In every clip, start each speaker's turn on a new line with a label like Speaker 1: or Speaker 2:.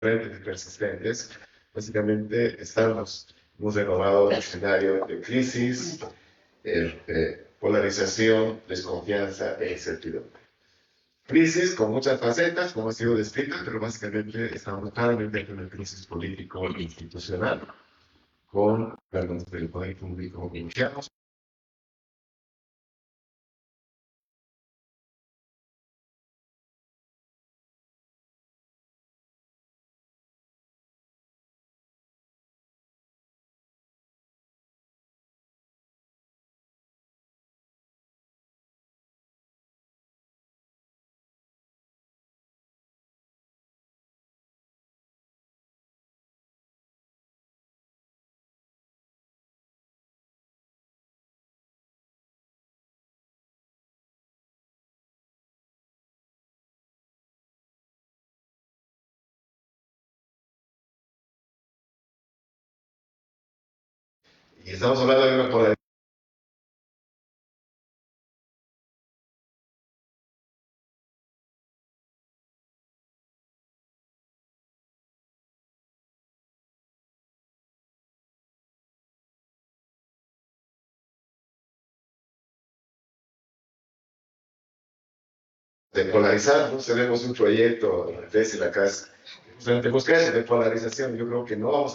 Speaker 1: frentes persistentes, básicamente hemos renovado el escenario de crisis, polarización, desconfianza e incertidumbre. Crisis con muchas facetas, como ha sido descrita, pero básicamente estamos claramente en una crisis político-institucional con órganos del poder público iniciados. Y estamos hablando de una polarización de polarizar, ¿no? Tenemos un proyecto desde la casa. Frente a buscar de polarización, yo creo que nos vamos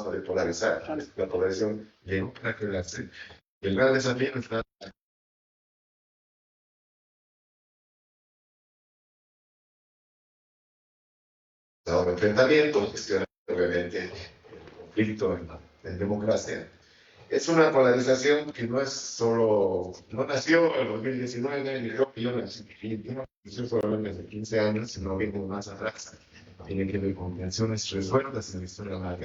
Speaker 1: a depolarizar. La polarización llegó para quedarse. El gran desafío está en enfrentamiento, gestionando obviamente el conflicto en democracia. Es una polarización que no es solo, no nació en 2019, ni creo que yo nació solamente hace 15 años, sino viene más atrás. Tiene que ver con tensiones resueltas en la historia de la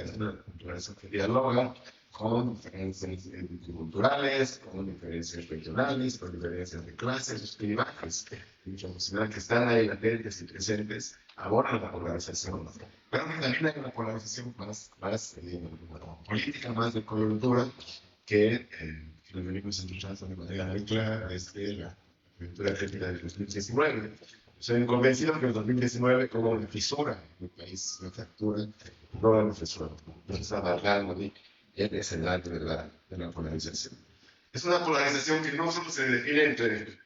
Speaker 1: polarización que dialoga con diferencias culturales, con diferencias regionales, con diferencias de clases, los clivajes internacionales que están ahí latentes y presentes, abordan la polarización. Pero también hay una polarización más política, más de coyuntura, que lo venimos escuchando de manera muy clara desde la coyuntura crítica del 2019. Soy convencido que el 2019 como una fisura en el país, una fractura, no una fisura, nos está marcando el escenario de la polarización. Es una polarización que no solo se define entre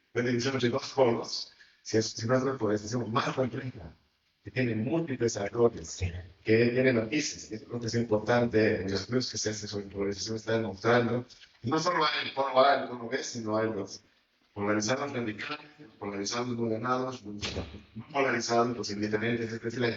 Speaker 1: dos polos, sino es una polarización más compleja, que tiene múltiples actores, que tiene matices. Yo creo que es importante en los estudios que se hacen sobre polarización están mostrando, no solo hay el polo A y el polo B, sino hay los polarizados radicales, polarizados moderados, no polarizados los indiferentes, es decir, hay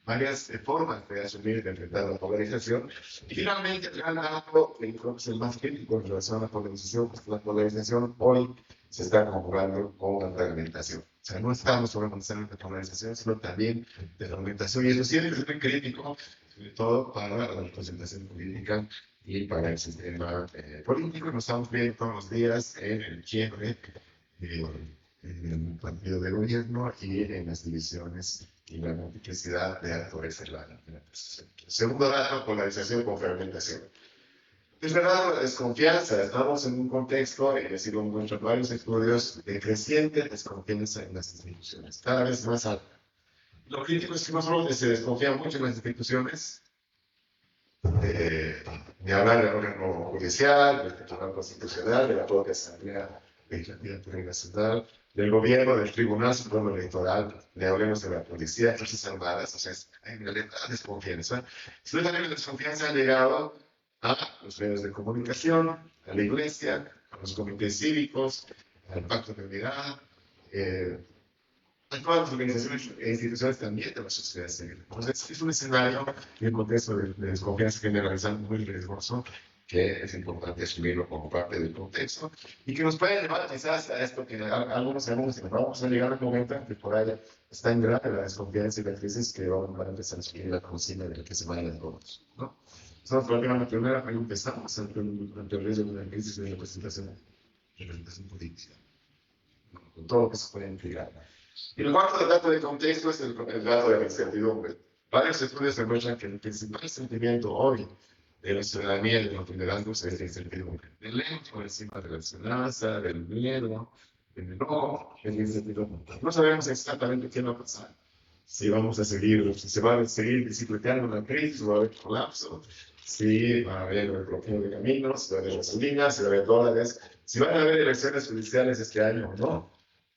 Speaker 1: varias formas de asumir, de enfrentar la polarización. Y finalmente, el gran dato, que creo que es el más crítico en relación a la polarización, pues la polarización hoy se está conjugando con la fragmentación. O sea, no estamos solo hablando de polarización, sino también de fragmentación. Y eso siempre es muy crítico, sobre todo para la representación política y para el sistema político. Nos estamos viendo todos los días en el quiebre en el partido de gobierno y en las divisiones y la multiplicidad de actores en la presentación. Segundo dato, polarización con fragmentación. Es verdad, la desconfianza. Estamos en un contexto, y así lo encuentran varios estudios, de creciente desconfianza en las instituciones, cada vez más alta. Lo crítico es que no solo se desconfía mucho en las instituciones, de hablar del órgano judicial, del Tribunal Constitucional, de la propia Asamblea Legislativa Nacional, del gobierno, del Tribunal Supremo Electoral, le hablemos de la policía, de las Fuerzas Armadas, o sea, hay una desconfianza. Sino también la desconfianza ha llegado a los medios de comunicación, a la iglesia, a los comités cívicos, al Pacto de Unidad, a todas las organizaciones e instituciones también de la sociedad civil. Entonces, es un escenario y un contexto de desconfianza generalizada muy riesgoso que es importante asumirlo como parte del contexto y que nos puede llevar quizás a esto que algunos sabemos que vamos a llegar a un momento en que por ahí está en grave la desconfianza y la crisis que van a empezar a asumir la conciencia de que se vayan todos, ¿no? Entonces, la primera pregunta, ¿estamos ante el riesgo de una crisis de representación política? ¿No? Con todo lo que se puede implicar. Y el cuarto dato de contexto es el dato de la incertidumbre. Varios estudios demuestran que el principal sentimiento hoy de la ciudadanía y de los liderazgos es la incertidumbre. Del hecho por encima de la esperanza, del miedo, del enojo, de la incertidumbre. No sabemos exactamente qué va a pasar. si vamos a seguir, si se va a seguir bicicleteando la crisis, va a haber colapso, si va a haber bloqueo de caminos, si va a haber gasolinas, si va a haber dólares, si van a haber elecciones judiciales este año o no,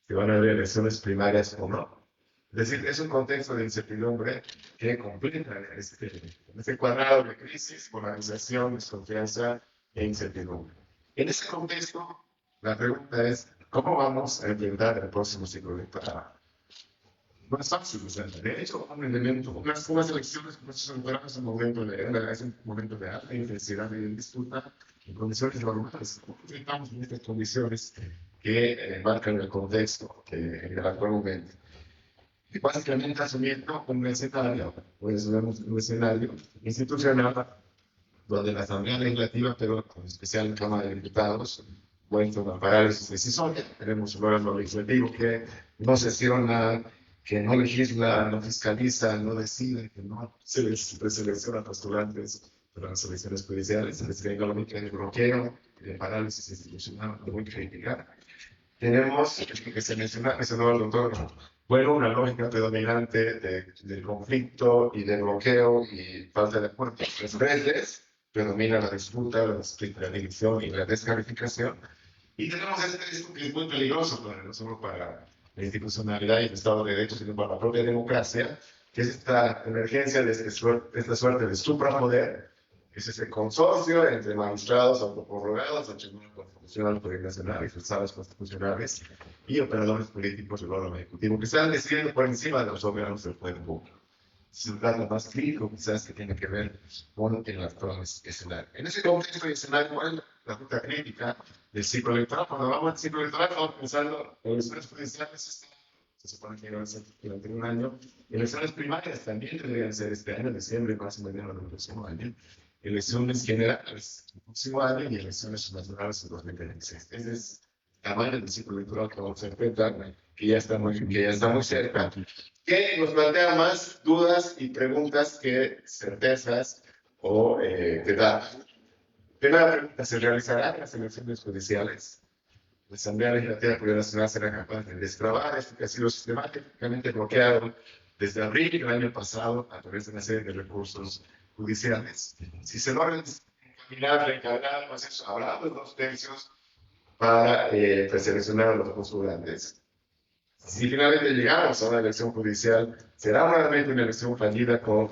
Speaker 1: si van a haber elecciones primarias o no. Es decir, es un contexto de incertidumbre que complica este cuadrado de crisis, polarización, desconfianza e incertidumbre. En ese contexto, la pregunta es, ¿cómo vamos a enfrentar el próximo ciclo electoral? No es fácil, o sea, de hecho, un elemento, unas elecciones como estas es un momento de alta intensidad de disputa en condiciones normales. Estamos en estas condiciones que marcan el contexto en el actual momento. Y básicamente asumiendo un escenario, pues vemos un escenario institucional donde la Asamblea Legislativa, pero en especial la Cámara de Diputados, vuelto a parálisis decisoria. Tenemos un órgano legislativo que no sesiona, que no legisla, no fiscaliza, no decide, que no selecciona postulantes para las elecciones judiciales. Es decir, hay una lógica de bloqueo, de parálisis institucional muy crítica. Tenemos, que se mencionó el doctor, bueno, una lógica predominante de conflicto y de bloqueo y falta de acuerdo. Las redes predomina la disputa, la división y la descalificación. Y tenemos este riesgo que es muy peligroso, no solo para la institucionalidad y el Estado de Derecho, sino para la propia democracia, que es esta emergencia de esta suerte de suprapoder, que es ese consorcio entre magistrados autoprorrogados, el Tribunal Constitucional Plurinacional y sus salas constitucionales y operadores políticos del órgano ejecutivo, que están decidiendo por encima de los órganos del poder público. Es un dato más crítico, quizás, que tiene que ver con el actual escenario. En ese contexto y escenario, ¿cuál es la ruta crítica del ciclo electoral? Cuando vamos al ciclo electoral, estamos pensando en elecciones judiciales, se supone que iban a ser durante un año. Elecciones primarias también deberían ser este año, diciembre, más o menos del próximo año. Elecciones generales el próximo año y elecciones nacionales en 2026. Ese es el tamaño del ciclo electoral que vamos a enfrentar, que ya está muy cerca, que nos plantea más dudas y preguntas que certezas o datos. Primera pregunta, ¿se realizarán las elecciones judiciales? La Asamblea Legislativa Plurinacional será capaz de destrabar esto que ha sido sistemáticamente bloqueado desde abril del año pasado a través de una serie de recursos judiciales. Si se logra reencarnar, pues eso, habrá los 2/3 para preseleccionar a los postulantes. Si finalmente llegamos a una elección judicial, será realmente una elección fallida con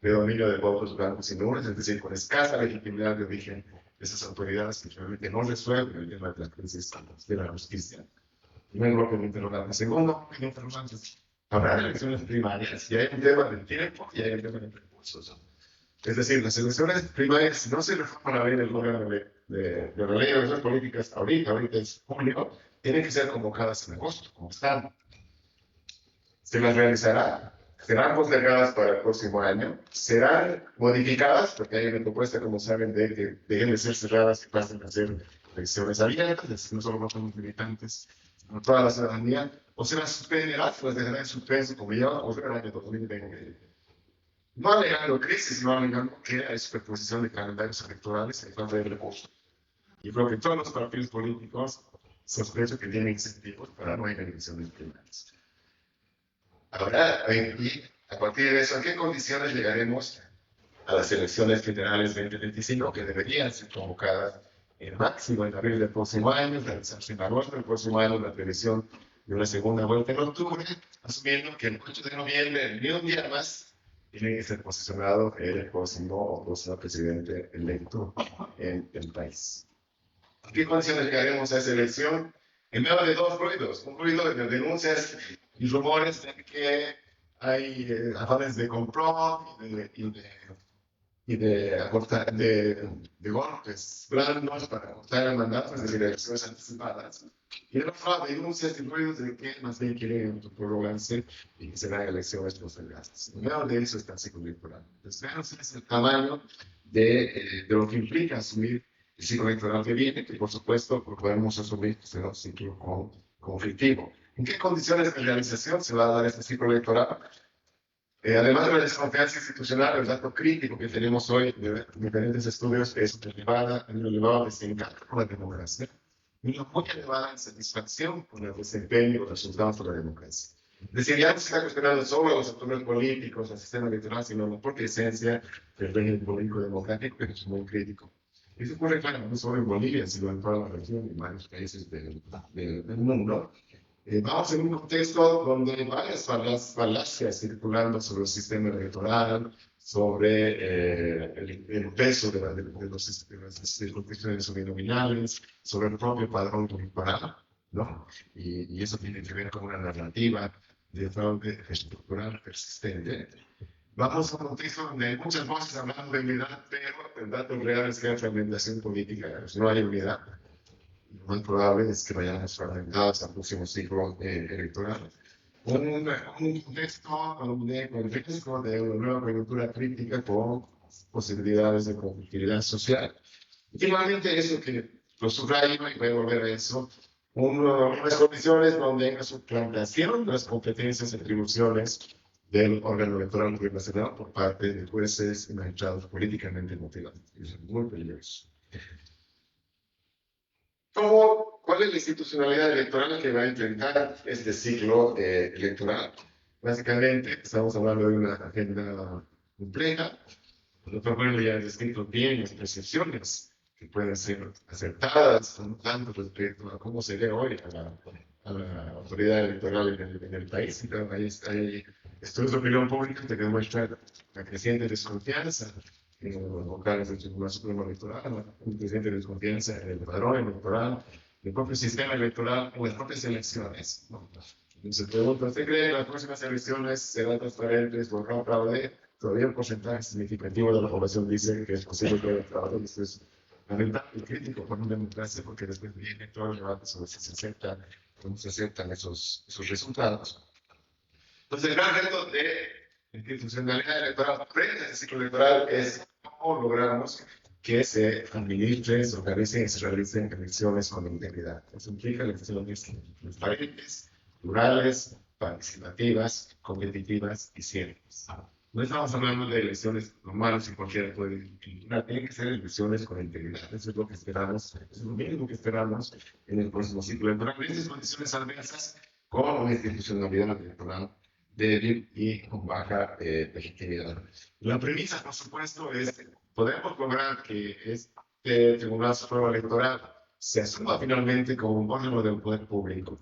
Speaker 1: predominio de votos blancos y nulos, es decir, con escasa legitimidad de origen de esas autoridades que realmente no resuelven el tema de la crisis de la justicia. Primer bloque de interrogantes. Segundo bloque de interrogantes. Habrá elecciones primarias y hay un tema del tiempo y hay un tema de recursos. Es decir, las elecciones primarias no se reforman a ver el órgano de relevo de esas políticas ahorita es julio, tienen que ser convocadas en agosto, como están. Se las realizará, serán postergadas para el próximo año, serán modificadas, porque hay una propuesta, como saben, de que dejen de ser cerradas y pasen a ser elecciones abiertas, es decir, no solo los militantes, sino toda la ciudadanía, o se las suspenderá, se las dejará en suspenso, como ya vamos a ver en el año 2020. No alegando crisis, sino alegando que hay superposición de calendarios electorales en falta de recursos. Y creo que todos los partidos políticos sospecho que tienen incentivos para no ir a elecciones primarias. Ahora, y a partir de eso, ¿en qué condiciones llegaremos a las elecciones federales 2025 que deberían ser convocadas en máximo en abril del próximo año, realizarse en agosto del próximo año, la previsión de una segunda vuelta en octubre, asumiendo que el 8 de noviembre, ni un día más, tiene que ser posicionado el próximo o próximo presidente electo en el país? ¿En qué condiciones llegaremos a esa elección? En medio de dos ruidos. Un ruido de denuncias y rumores de que hay afanes de complot y de golpes blandos para acortar el mandato, es decir, elecciones anticipadas. Y de otro lado, denuncias y ruidos de que más bien quieren prorrogarse y que serán elecciones postergadas. En medio de eso está el ciclo electoral. Entonces, veamos es el tamaño de lo que implica asumir el ciclo electoral que viene, que por supuesto podemos asumir que será un ciclo conflictivo. ¿En qué condiciones de realización se va a dar este ciclo electoral? Además de la desconfianza institucional, el dato crítico que tenemos hoy de diferentes estudios es un elevado desencanto con la democracia y una muy elevada insatisfacción con el desempeño y los resultados de la democracia. Es decir, ya no se está cuestionando solo a los actores políticos, al sistema electoral, sino la propia esencia del régimen político democrático, que es muy crítico. Y eso ocurre, claro, no solo en Bolivia, sino en toda la región y en varios países del mundo. Vamos en un contexto donde hay varias falacias circulando sobre el sistema electoral, sobre el peso de las circunscripciones uninominales, sobre el propio padrón electoral, ¿no? Y eso tiene que ver con una narrativa de fraude estructural persistente. Vamos a un contexto donde hay muchas voces hablando de unidad, pero el dato real es que hay fragmentación política, pues no hay unidad. Lo más probable es que vayamos fragmentados al próximo ciclo electoral. Un contexto donde con riesgo de una nueva coyuntura crítica con posibilidades de conflictividad social. Y finalmente, eso que lo subrayo y voy a volver a eso, unas condiciones donde hay una suplantación de las competencias y atribuciones del órgano electoral nacional por parte de jueces y magistrados políticamente motivados. Eso es muy peligroso. ¿Cuál es la institucionalidad electoral que va a enfrentar este ciclo electoral? Básicamente, estamos hablando de una agenda compleja. El doctor Bueno ya ha descrito bien las percepciones que pueden ser acertadas, tanto respecto a cómo se ve hoy a la autoridad electoral en el país. Entonces, hay estudios de opinión pública que demuestran la creciente desconfianza en los vocales del Tribunal Supremo Electoral, la creciente desconfianza en el padrón electoral, el propio sistema electoral o las propias elecciones, ¿no? Se pregunta, ¿usted cree que las próximas elecciones serán transparentes o no fraude? Todavía un porcentaje significativo de la población dice que es posible que haya fraude. Esto es lamentable y crítico para una democracia porque después viene todo el debate sobre si cómo se aceptan esos resultados. Entonces, el gran reto de institucionalidad electoral frente a este ciclo electoral es cómo logramos que se administren, se organicen y se realicen elecciones con integridad. Eso implica elecciones transparentes, plurales, participativas, competitivas y ciertas. No estamos hablando de elecciones normales y cualquiera puede elegir. Tienen que ser elecciones con integridad. Eso es lo que esperamos, eso es lo mínimo que esperamos en el próximo ciclo electoral. En estas condiciones adversas, con una institucionalidad electoral débil y con baja legitimidad. La premisa, por supuesto, es que podemos lograr que este Tribunal Supremo Electoral se asuma finalmente como un órgano del poder público.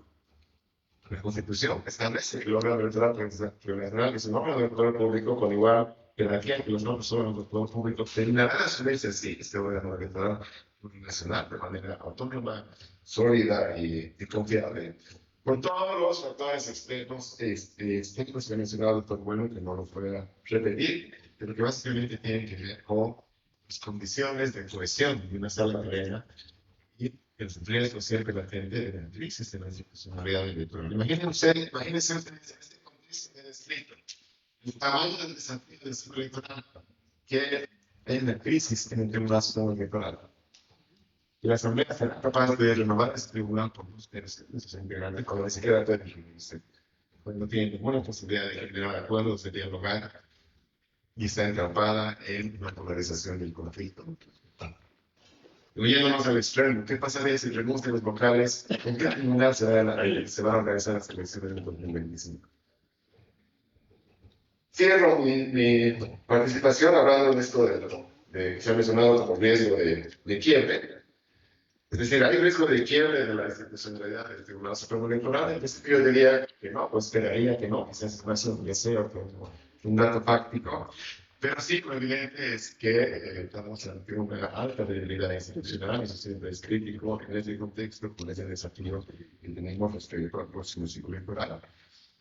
Speaker 1: La Constitución establece que el órgano electoral es un órgano del poder público con igual jerarquía que los otros órganos del poder público. Terminará de asumirse así este órgano electoral nacional de manera autónoma, sólida y confiable. Por todos los factores externos que ha mencionado el doctor Bueno, que no lo voy a repetir, pero que básicamente tienen que ver con las condiciones de cohesión de una sala arena y el riesgo siempre latente de la crisis de la institucionalidad electoral. Imagínense ustedes en este contexto que he descrito, el tamaño del desafío del ciclo electoral, que hay una crisis en el Tribunal Supremo Electoral. Y la Asamblea será capaz de renovar este tribunal por los tercios de sus integrantes, cuando ni siquiera no tiene ninguna posibilidad de generar acuerdos, de dialogar, y está entrampada en la polarización del conflicto. Yéndonos al extremo, ¿qué pasaría si renuncian los vocales? ¿En qué tribunal se van a organizar las elecciones del 2025? Cierro mi participación hablando de esto que se ha mencionado como riesgo de quiebre. Es decir, hay riesgo de quiebre de la institucionalidad del Tribunal Supremo Electoral. En principio yo diría que no, pues esperaría que no, quizás es más un deseo que un dato fáctico. Pero sí, lo evidente es que estamos ante una alta debilidad institucional, eso siempre es crítico en ese contexto, con ese desafío que tenemos respecto al próximo ciclo electoral.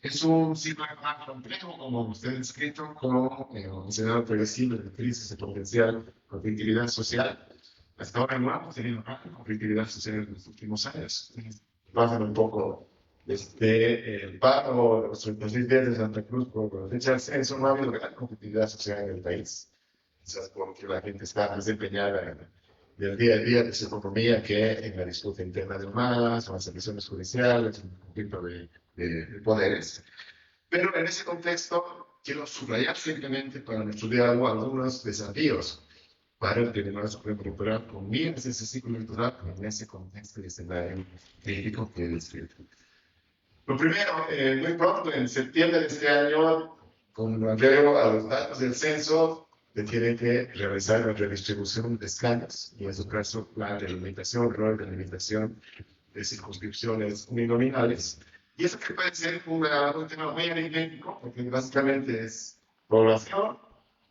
Speaker 1: Es un ciclo electoral complejo, como usted ha descrito, con un escenario previsible de crisis de potencial conflictividad social. Hasta ahora no hemos tenido conflictividad social en los últimos años. Bajan un poco desde el paro, los 10 días de Santa Cruz, por la fecha del censo, no ha habido gran conflictividad social en el país. Quizás porque la gente está desempeñada en el día a día de su economía que en la disputa interna de humanas, o las elecciones judiciales, en el conflicto de poderes. Pero en ese contexto, quiero subrayar simplemente para nuestro diálogo algunos desafíos para el Tribunal Supremo Electoral con miras ese ciclo electoral en ese contexto y escenario crítico que he descrito. Lo primero, muy pronto, en septiembre de este año, con arreglo a los datos del censo, se tiene que realizar la redistribución de escaños, y en su caso, la delimitación, rol de delimitación de circunscripciones uninominales. Y eso que puede ser un tema muy aritmético, porque básicamente es población,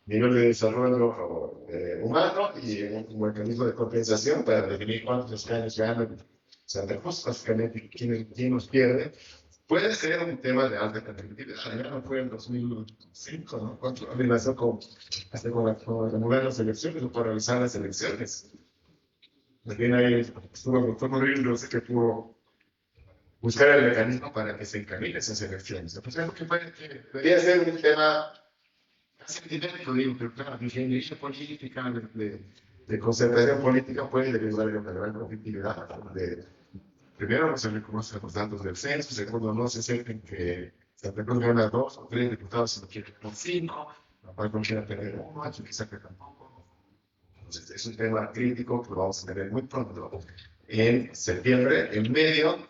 Speaker 1: nivel de desarrollo humano y un mecanismo de compensación para definir cuántos escaños ganan Santa Cruz, básicamente quién nos pierde. Puede ser un tema de alta competitividad. Ya no fue en 2005, ¿no? Cuando amenazó con las elecciones o para realizar las elecciones. También ahí estuvo el doctor Morillo, que pudo buscar el mecanismo para que se encaminen esas elecciones. Entonces, lo que debería ser un tema casi idéntico, digo, pero claro, la ingeniería política, de concertación política puede derivar de una gran competitividad. Primero, no se reconocen los datos del censo. Segundo, no se acepten que Santa Cruz gana 2 o 3 diputados, sino quiere ganar 5. La cual no quiere tener 1, aquí quizá que tampoco. Entonces, es un tema crítico que lo vamos a tener muy pronto, en septiembre, en medio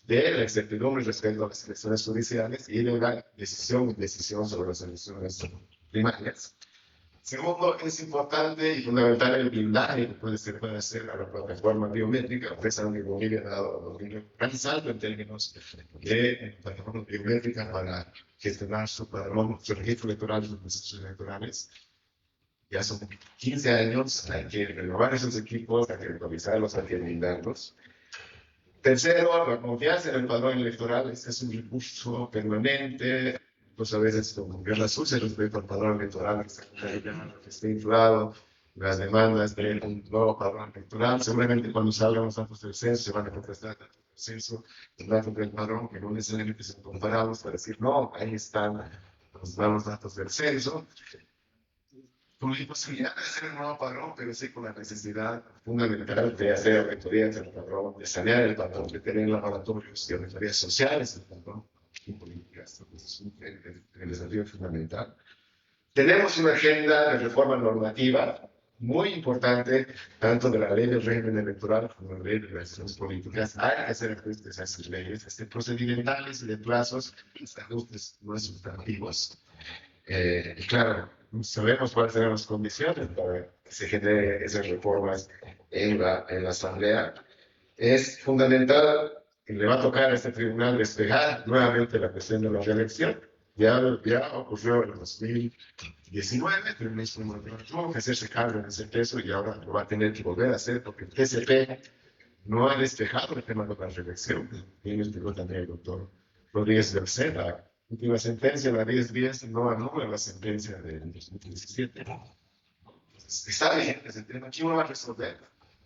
Speaker 1: de la incertidumbre respecto a las elecciones judiciales y de la decisión sobre las elecciones primarias. Segundo, es importante y fundamental el blindaje que puede hacer a la plataforma biométrica. Ustedes saben que Bolivia ha dado un gran salto en términos de plataforma biométrica para gestionar su padrón, su registro electoral y sus procesos electorales. Ya son 15 años, hay que renovar esos equipos, hay que actualizarlos, hay que blindarlos. Tercero, la confianza en el padrón electoral. Este es un recurso permanente, pues a veces con guerra sucia respecto al padrón electoral que está inflado, las demandas de un nuevo padrón electoral. Seguramente cuando salgan los datos del censo se van a contrastar datos del censo, los datos del padrón, que no necesariamente son comparables para decir, no, ahí están los datos del censo. Con la imposibilidad de hacer un nuevo padrón, pero sí con la necesidad fundamental de hacer auditorías del padrón, de sanear el padrón, de tener laboratorios y auditorías sociales del padrón y políticas. Es el desafío fundamental. Tenemos una agenda de reforma normativa muy importante, tanto de la ley del régimen electoral como de la ley de relaciones políticas. Hay que hacer ajustes a esas leyes, procedimentales y de plazos, ajustes no sustantivos. Y claro, sabemos cuáles serán las condiciones para que se genere esas reformas en la Asamblea. Es fundamental, y le va a tocar a este tribunal despejar nuevamente la cuestión de la reelección. Ya ocurrió en el 2019, el ministro tuvo que hacerse cargo de ese peso y ahora lo va a tener que volver a hacer porque el TCP no ha despejado el tema de la reelección. Y lo explicó también el doctor Rodríguez Bercén. La última sentencia, la 1010, no anula la sentencia del 2017. Está vigente ese tema. ¿Quién lo va a resolver?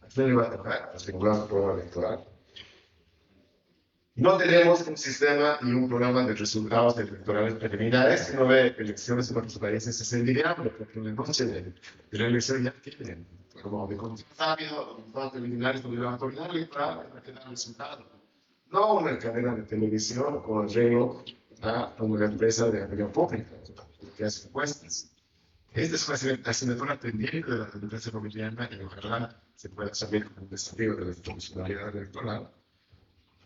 Speaker 1: ¿A quién le va a tocar? Asegurar un programa electoral. No tenemos un sistema y un programa de resultados electorales preliminares. Si uno ve elecciones en otros países, es inviable, porque en la noche de la elección ya tienen como de control rápido, resultados preliminares donde la autoridad electoral va a tener el resultado. No una cadena de televisión con arreglo a una empresa de opinión pública que hace encuestas. Esta es una asignatura pendiente de la democracia boliviana y ojalá se pueda saber como un desafío de la institucionalidad electoral.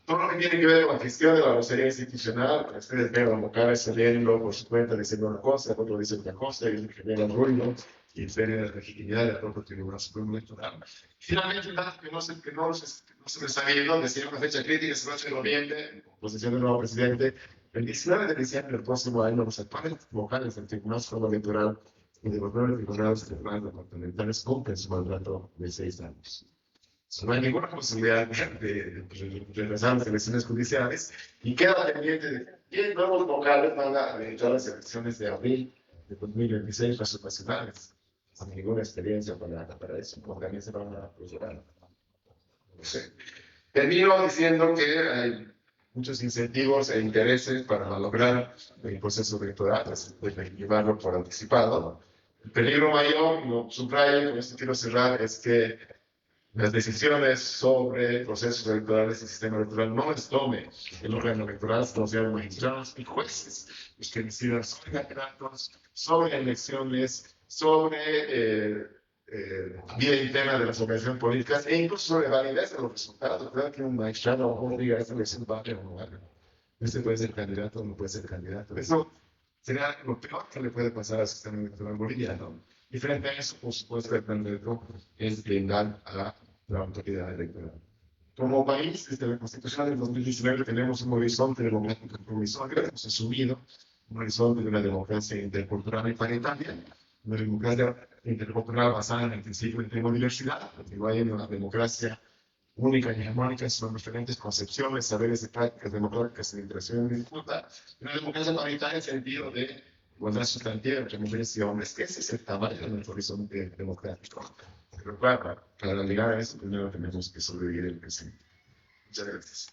Speaker 1: Todo lo que tiene que ver con la gestión de la vocería institucional, ustedes ven a Mocabe saliendo por su cuenta diciendo una cosa, otro dice otra cosa, y genera ruido y genera la legitimidad del propio Tribunal Supremo Electoral. Finalmente, un dato que no se me está viendo, decía una fecha crítica, es el 8 de noviembre, posesión del nuevo presidente. El 19 de diciembre del próximo año, los actuales vocales del Tribunal Supremo Electoral y de los 9 tribunales electorales departamentales cumplen su mandato de 6 años. No hay ninguna posibilidad de regresar las elecciones judiciales y queda pendiente de qué nuevos vocales van a realizar las elecciones de abril de 2026, las nacionales. Sin ninguna experiencia para eso, porque también se van a procurar. No sé. Termino diciendo que hay muchos incentivos e intereses para lograr el proceso electoral, llevarlo por anticipado. El peligro mayor, lo subrayo y con esto quiero cerrar, es que las decisiones sobre procesos electorales y sistema electoral no las tome el órgano electoral, sino sean magistrados y jueces los que decidan sobre candidatos, sobre elecciones, sobre vida interna de las organizaciones políticas e incluso sobre validez de los resultados. Creo que un magistrado o diga esta elección va a tener un lugar. este puede ser candidato o no puede ser candidato. Eso sería lo peor que le puede pasar al sistema electoral boliviano. Y frente a eso, por supuesto, el candidato es blindar a la autoridad electoral. Como país, desde la Constitución del 2019 tenemos un horizonte democrático provisorio, hemos asumido un horizonte de una democracia intercultural y paritaria, una democracia intercultural basada en el principio de diversidad, porque no hay una democracia única y hegemónica, son diferentes concepciones, saberes y prácticas democráticas en interacción y disputa, una democracia paritaria en el sentido de igualdad sustantiva entre mujeres y hombres, que ese es el tamaño de nuestro horizonte democrático. Pero claro, para llegar a eso, primero tenemos que sobrevivir el presente. Muchas gracias.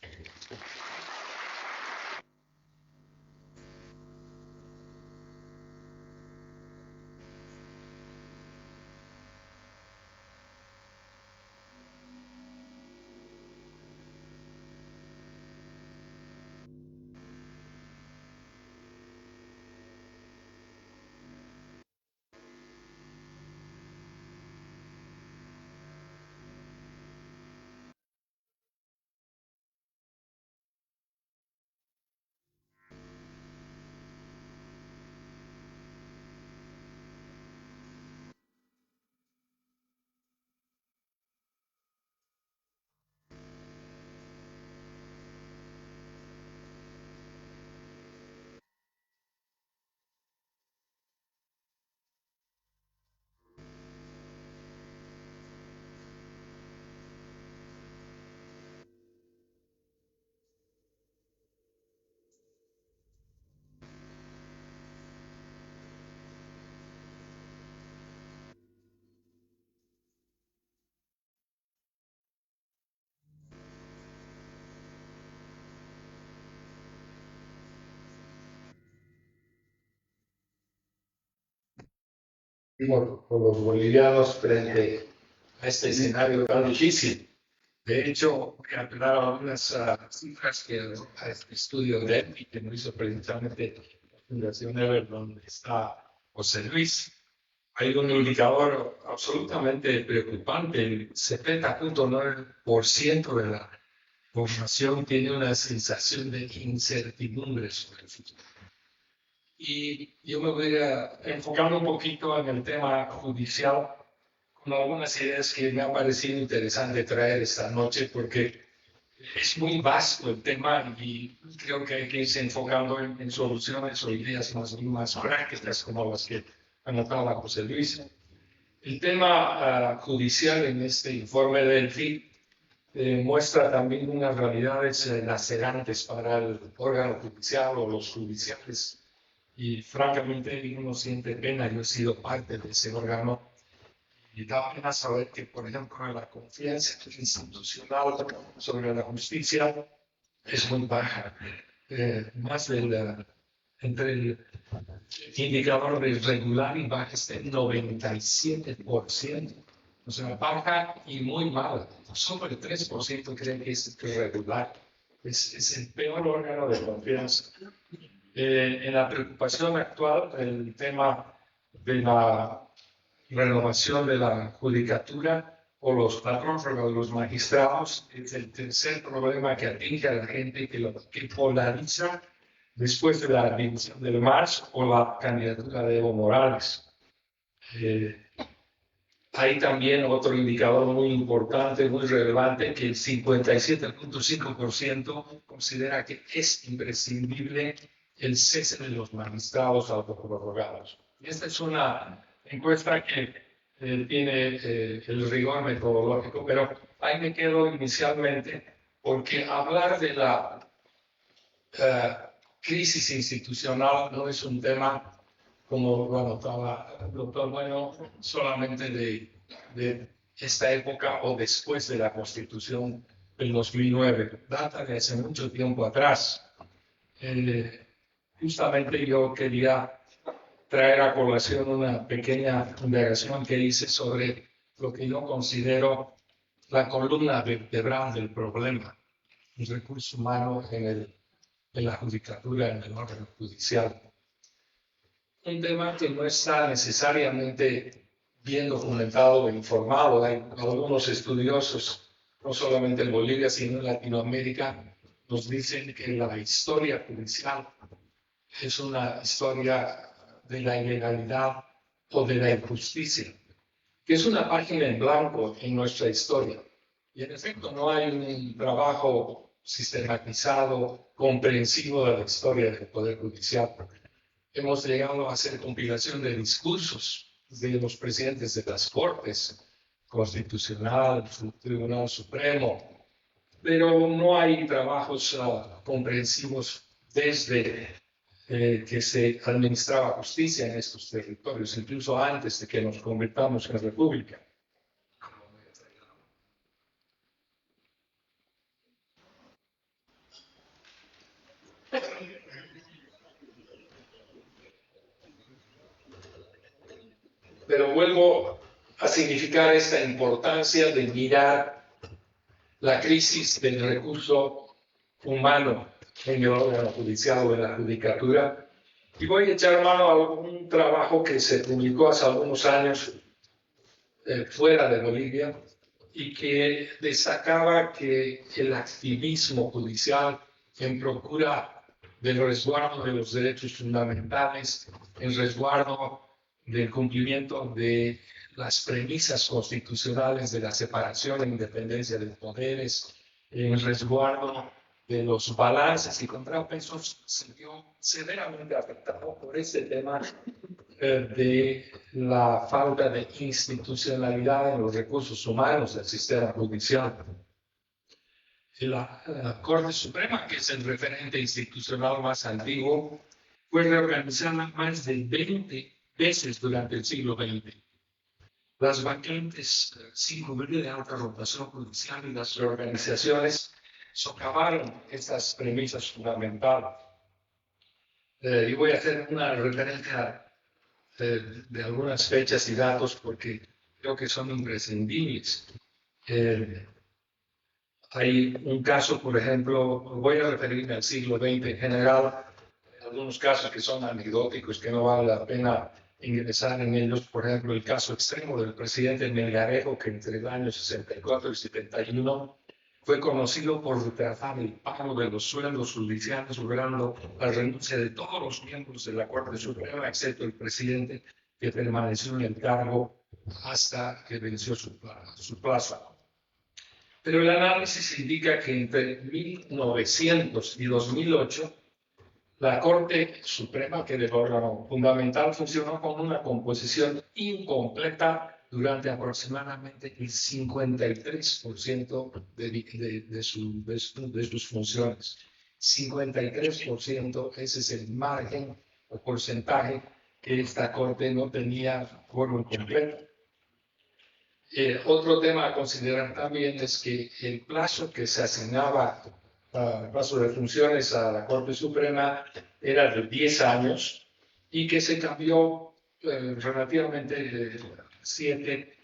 Speaker 2: Por los bolivianos frente a este escenario tan difícil. De hecho, voy a apelar a unas cifras que a este estudio de EPI que nos hizo precisamente la Fundación Ever, donde está José Luis. Hay un indicador absolutamente preocupante. El 70.9% de la población tiene una sensación de incertidumbre sobre el futuro. Y yo me voy a enfocar un poquito en el tema judicial con algunas ideas que me ha parecido interesante traer esta noche porque es muy vasto el tema y creo que hay que irse enfocando en soluciones o ideas más prácticas como las que anotaba José Luis. El tema judicial en este informe del FIT muestra también unas realidades lacerantes para el órgano judicial o los judiciales y francamente uno siente pena. Yo he sido parte de ese órgano y da pena saber que, por ejemplo, la confianza institucional sobre la justicia es muy baja. Más entre el indicador de regular y baja está el 97%. O sea, baja y muy mala. Solo el 3% creen que es irregular. Es el peor órgano de confianza. En la preocupación actual, el tema de la renovación de la judicatura o la prórroga de los magistrados es el tercer problema que atinge a la gente que polariza después de la dimisión del MAS o la candidatura de Evo Morales. Hay también otro indicador muy importante, muy relevante, que el 57.5% considera que es imprescindible el cese de los magistrados autoprorrogados. Y esta es una encuesta que tiene el rigor metodológico, pero ahí me quedo inicialmente porque hablar de la crisis institucional no es un tema, como lo anotaba el doctor Bueno, solamente de esta época o después de la Constitución del 2009, data de hace mucho tiempo atrás. Justamente yo quería traer a colación una pequeña indagación que hice sobre lo que yo considero la columna vertebral del problema, el recurso humano en la judicatura, en el órgano judicial. Un tema que no está necesariamente bien documentado o informado. Hay algunos estudiosos, no solamente en Bolivia, sino en Latinoamérica, nos dicen que la historia judicial es una historia de la ilegalidad o de la injusticia, que es una página en blanco en nuestra historia. Y en efecto no hay un trabajo sistematizado, comprensivo de la historia del Poder Judicial. Hemos llegado a hacer compilación de discursos de los presidentes de las Cortes, Constitucional, Tribunal Supremo, pero no hay trabajos comprensivos desde que se administraba justicia en estos territorios, incluso antes de que nos convirtamos en república. Pero vuelvo a significar esta importancia de mirar la crisis del recurso humano en el órgano judicial o en la judicatura. Y voy a echar mano a un trabajo que se publicó hace algunos años fuera de Bolivia y que destacaba que el activismo judicial en procura del resguardo de los derechos fundamentales, en resguardo del cumplimiento de las premisas constitucionales de la separación e independencia de poderes, en resguardo de los balances y contrapesos, se vio severamente afectado por este tema de la falta de institucionalidad en los recursos humanos del sistema judicial. La Corte Suprema, que es el referente institucional más antiguo, fue reorganizada más de 20 veces durante el siglo XX. Las vacantes sin cubrir de alta rotación judicial y las reorganizaciones socavaron estas premisas fundamentales. Y voy a hacer una referencia de algunas fechas y datos porque creo que son imprescindibles. Hay un caso, por ejemplo, voy a referirme al siglo XX en general, algunos casos que son anecdóticos, que no vale la pena ingresar en ellos. Por ejemplo, el caso extremo del presidente Melgarejo, que entre el año 64 y 71 fue conocido por retrasar el pago de los sueldos judiciales, logrando la renuncia de todos los miembros de la Corte Suprema, excepto el presidente, que permaneció en el cargo hasta que venció su plazo. Pero el análisis indica que entre 1900 y 2008, la Corte Suprema, que es el órgano fundamental, funcionó con una composición incompleta durante aproximadamente el 53% de sus funciones. 53%, ese es el margen o porcentaje que esta Corte no tenía quórum completo. Otro tema a considerar también es que el plazo que se asignaba, el plazo de funciones a la Corte Suprema era de 10 años y que se cambió relativamente 7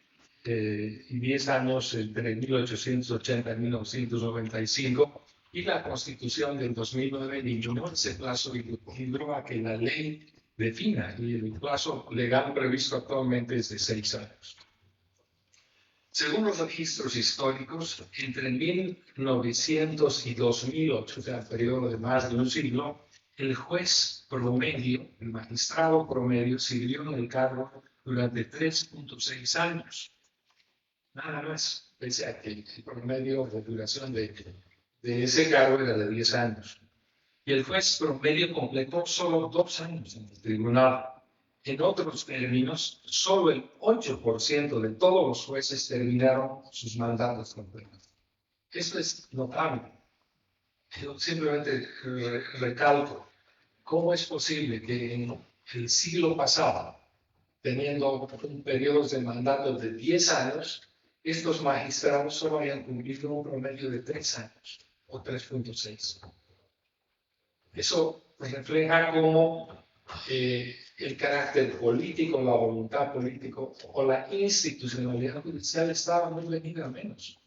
Speaker 2: y 10 años entre 1880 y 1995, y la Constitución del 2009 eliminó ese plazo y hindró a que la ley defina, y el plazo legal previsto actualmente es de 6 años. Según los registros históricos, entre 1900 y 2008, o sea, el periodo de más de un siglo, el juez promedio, el magistrado promedio, sirvió en el cargo durante 3.6 años. Nada más, pese a que el promedio de duración de ese cargo era de 10 años. Y el juez promedio completó solo 2 años en el tribunal. En otros términos, solo el 8% de todos los jueces terminaron sus mandatos completos. Esto es notable. Yo simplemente recalco cómo es posible que en el siglo pasado, teniendo un periodo de mandato de 10 años, estos magistrados solo hayan cumplido un promedio de 3 años o 3.6. Eso refleja cómo el carácter político, la voluntad política o la institucionalidad judicial estaba muy venida a menos.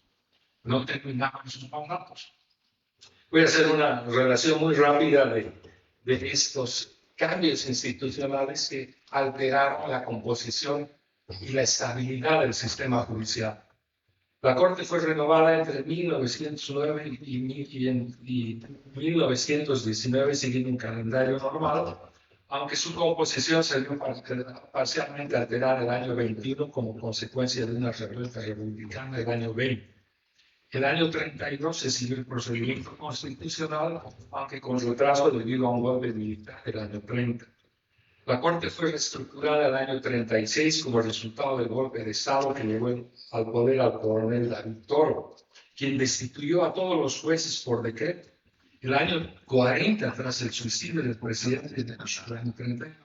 Speaker 2: No terminaban sus mandatos. Voy a hacer una relación muy rápida de estos cambios institucionales que alteraron la composición y la estabilidad del sistema judicial. La Corte fue renovada entre 1909 y 1919 siguiendo un calendario normal, aunque su composición se vio parcialmente alterada el año 21 como consecuencia de una revuelta republicana del año 20. El año 32 se siguió el procedimiento constitucional, aunque con retraso debido a un golpe militar del año 30. La Corte fue reestructurada el año 36 como resultado del golpe de Estado que llevó al poder al coronel David Toro, quien destituyó a todos los jueces por decreto. El año 40, tras el suicidio del presidente de el año 39,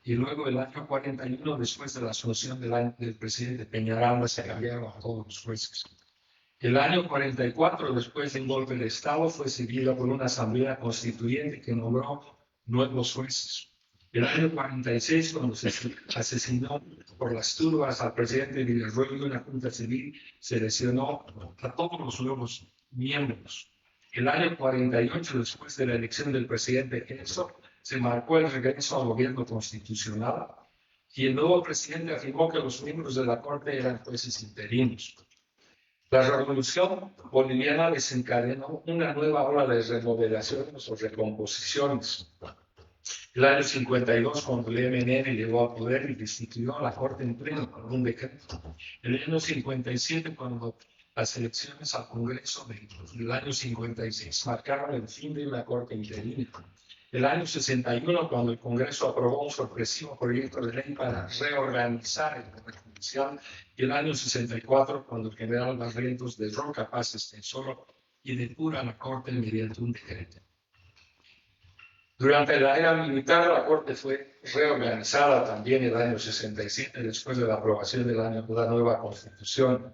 Speaker 2: y luego el año 41, después de la asunción del presidente Peñaranda, se cambiaron a todos los jueces. El año 44, después de un golpe de Estado, fue seguido por una asamblea constituyente que nombró nuevos jueces. El año 46, cuando se asesinó por las turbas al presidente Villarroel, una junta civil seleccionó a todos los nuevos miembros. El año 48, después de la elección del presidente Herzog, se marcó el regreso al gobierno constitucional y el nuevo presidente afirmó que los miembros de la Corte eran jueces interinos. La revolución boliviana desencadenó una nueva ola de remodelaciones o recomposiciones. El año 52, cuando el MNR llegó al poder y destituyó a la Corte en pleno con un decreto. El año 57, cuando las elecciones al Congreso del año 56 marcaron el fin de una Corte interina. El año 61, cuando el Congreso aprobó un sorpresivo proyecto de ley para reorganizar el Poder Judicial, y el año 64, cuando el general Barrientos derroca Paz Extensor y depura la Corte mediante un decreto. Durante la era militar, la Corte fue reorganizada también el año 67, después de la aprobación de la nueva Constitución.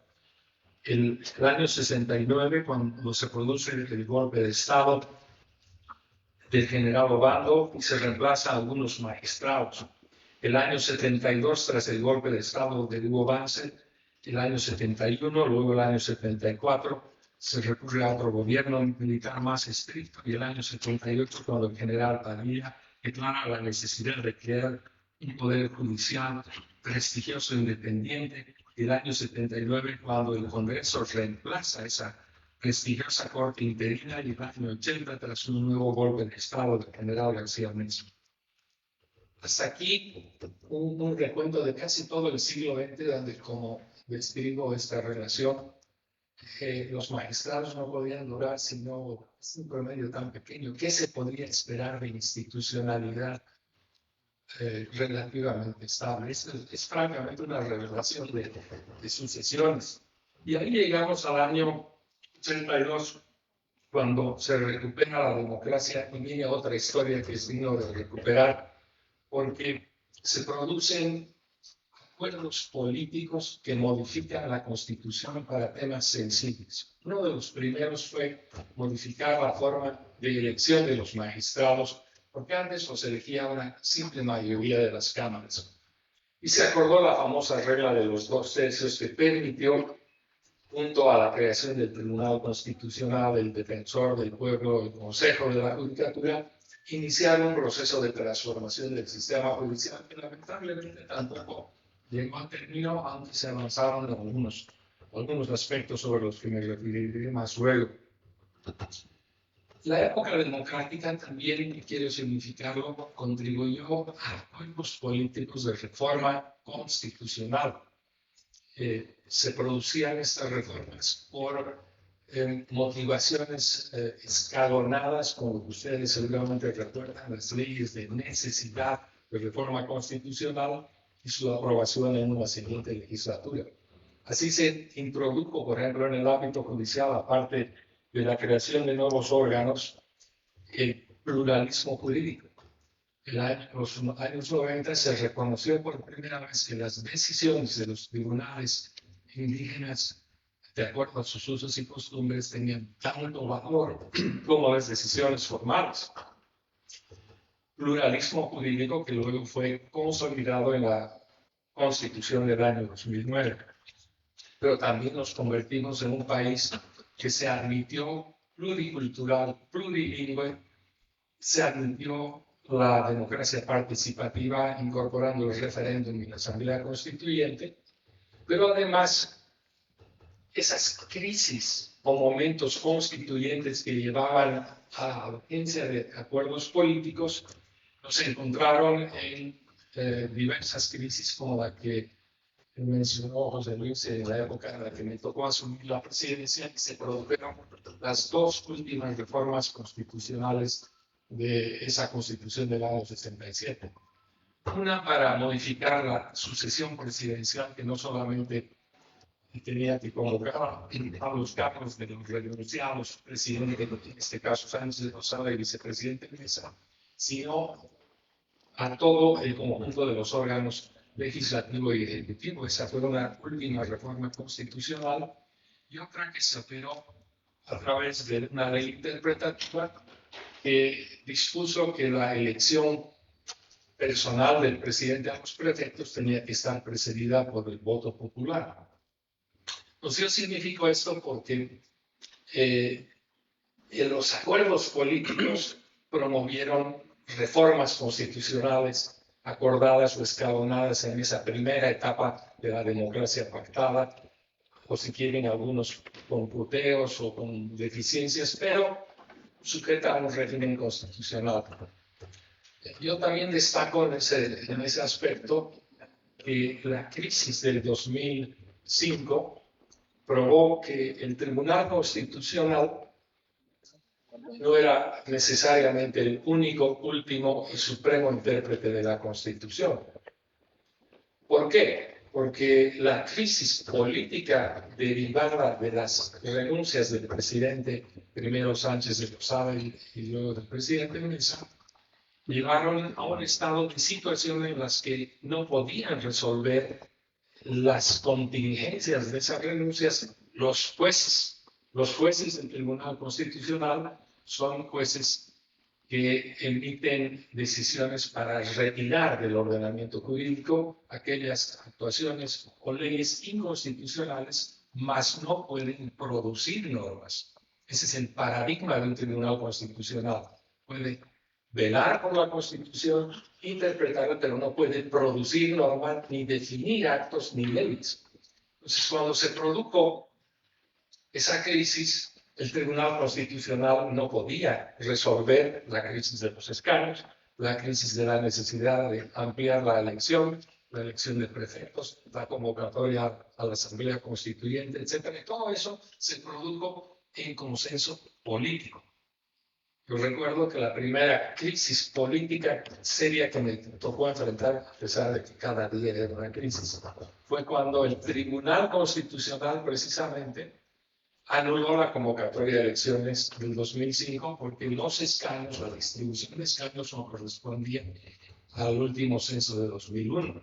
Speaker 2: El año 69, cuando se produce el golpe de Estado del general Obando y se reemplaza a algunos magistrados. El año 72, tras el golpe de Estado de Hugo Banzer, el año 71, luego el año 74, se recurre a otro gobierno militar más estricto, y el año 78, cuando el general Padilla declara la necesidad de crear un poder judicial prestigioso e independiente, y el año 79, cuando el Congreso reemplaza esa prestigiosa corte interina, y el año 80, tras un nuevo golpe de Estado del general García Meza. Hasta aquí un recuento de casi todo el siglo XX, donde, como describo esta relación, los magistrados no podían durar sino un promedio tan pequeño. ¿Qué se podría esperar de institucionalidad relativamente estable? Es francamente una revelación de sucesiones. Y ahí llegamos al año 82, cuando se recupera la democracia, y viene otra historia que es digno de recuperar, porque se producen acuerdos políticos que modifican la Constitución para temas sensibles. Uno de los primeros fue modificar la forma de elección de los magistrados, porque antes los elegía una simple mayoría de las cámaras. Y se acordó la famosa regla de los 2/3 que permitió, junto a la creación del Tribunal Constitucional, del Defensor del Pueblo, el Consejo de la Judicatura, iniciar un proceso de transformación del sistema judicial que lamentablemente tampoco llegó a término, aunque se avanzaron en algunos aspectos sobre los que me referiré más luego. La época democrática también, quiero significarlo, contribuyó a acuerdos políticos de reforma constitucional. Se producían estas reformas por motivaciones escalonadas, como ustedes seguramente recuerdan, las leyes de necesidad de reforma constitucional y su aprobación en una siguiente legislatura. Así se introdujo, por ejemplo, en el ámbito judicial, aparte de la creación de nuevos órganos, el pluralismo jurídico. En los años 90 se reconoció por primera vez que las decisiones de los tribunales indígenas, de acuerdo a sus usos y costumbres, tenían tanto valor como las decisiones formales. Pluralismo jurídico que luego fue consolidado en la Constitución del año 2009. Pero también nos convertimos en un país que se admitió pluricultural, plurilingüe, se admitió la democracia participativa, incorporando el referéndum y la Asamblea Constituyente, pero además esas crisis o momentos constituyentes que llevaban a la ausencia de acuerdos políticos nos encontraron en diversas crisis como la que mencionó José Luis en la época en la que me tocó asumir la presidencia, y se produjeron las dos últimas reformas constitucionales de esa constitución del año 67. Una para modificar la sucesión presidencial, que no solamente tenía que convocar a los cargos de los renunciados, presidente, en este caso Sánchez de Lozada y vicepresidente Mesa, sino a todo el conjunto de los órganos legislativo y ejecutivo. Esa fue una última reforma constitucional, y otra que se operó a través de una ley interpretativa que dispuso que la elección personal del presidente a los prefectos tenía que estar precedida por el voto popular. Entonces, yo significo esto porque los acuerdos políticos promovieron reformas constitucionales acordadas o escalonadas en esa primera etapa de la democracia pactada, o si quieren algunos con puteos o con deficiencias, pero sujeta a un régimen constitucional. Yo también destaco en ese aspecto que la crisis del 2005 probó que el Tribunal Constitucional no era necesariamente el único, último y supremo intérprete de la Constitución. ¿Por qué? Porque la crisis política derivada de las renuncias del presidente, primero Sánchez de Lozada y luego del presidente Mesa, llevaron a un estado de situación en las que no podían resolver las contingencias de esas renuncias los jueces. Los jueces del Tribunal Constitucional son jueces que emiten decisiones para retirar del ordenamiento jurídico aquellas actuaciones o leyes inconstitucionales, mas no pueden producir normas. Ese es el paradigma de un Tribunal Constitucional. Puede velar por la Constitución, interpretarla, pero no puede producir normas, ni definir actos, ni leyes. Entonces, cuando se produjo esa crisis, el Tribunal Constitucional no podía resolver la crisis de los escaños, la crisis de la necesidad de ampliar la elección de prefectos, la convocatoria a la Asamblea Constituyente, etc. Y todo eso se produjo en consenso político. Yo recuerdo que la primera crisis política seria que me tocó enfrentar, a pesar de que cada día era una crisis, fue cuando el Tribunal Constitucional precisamente anuló la convocatoria de elecciones del 2005 porque los escaños, la distribución de escaños no correspondía al último censo de 2001.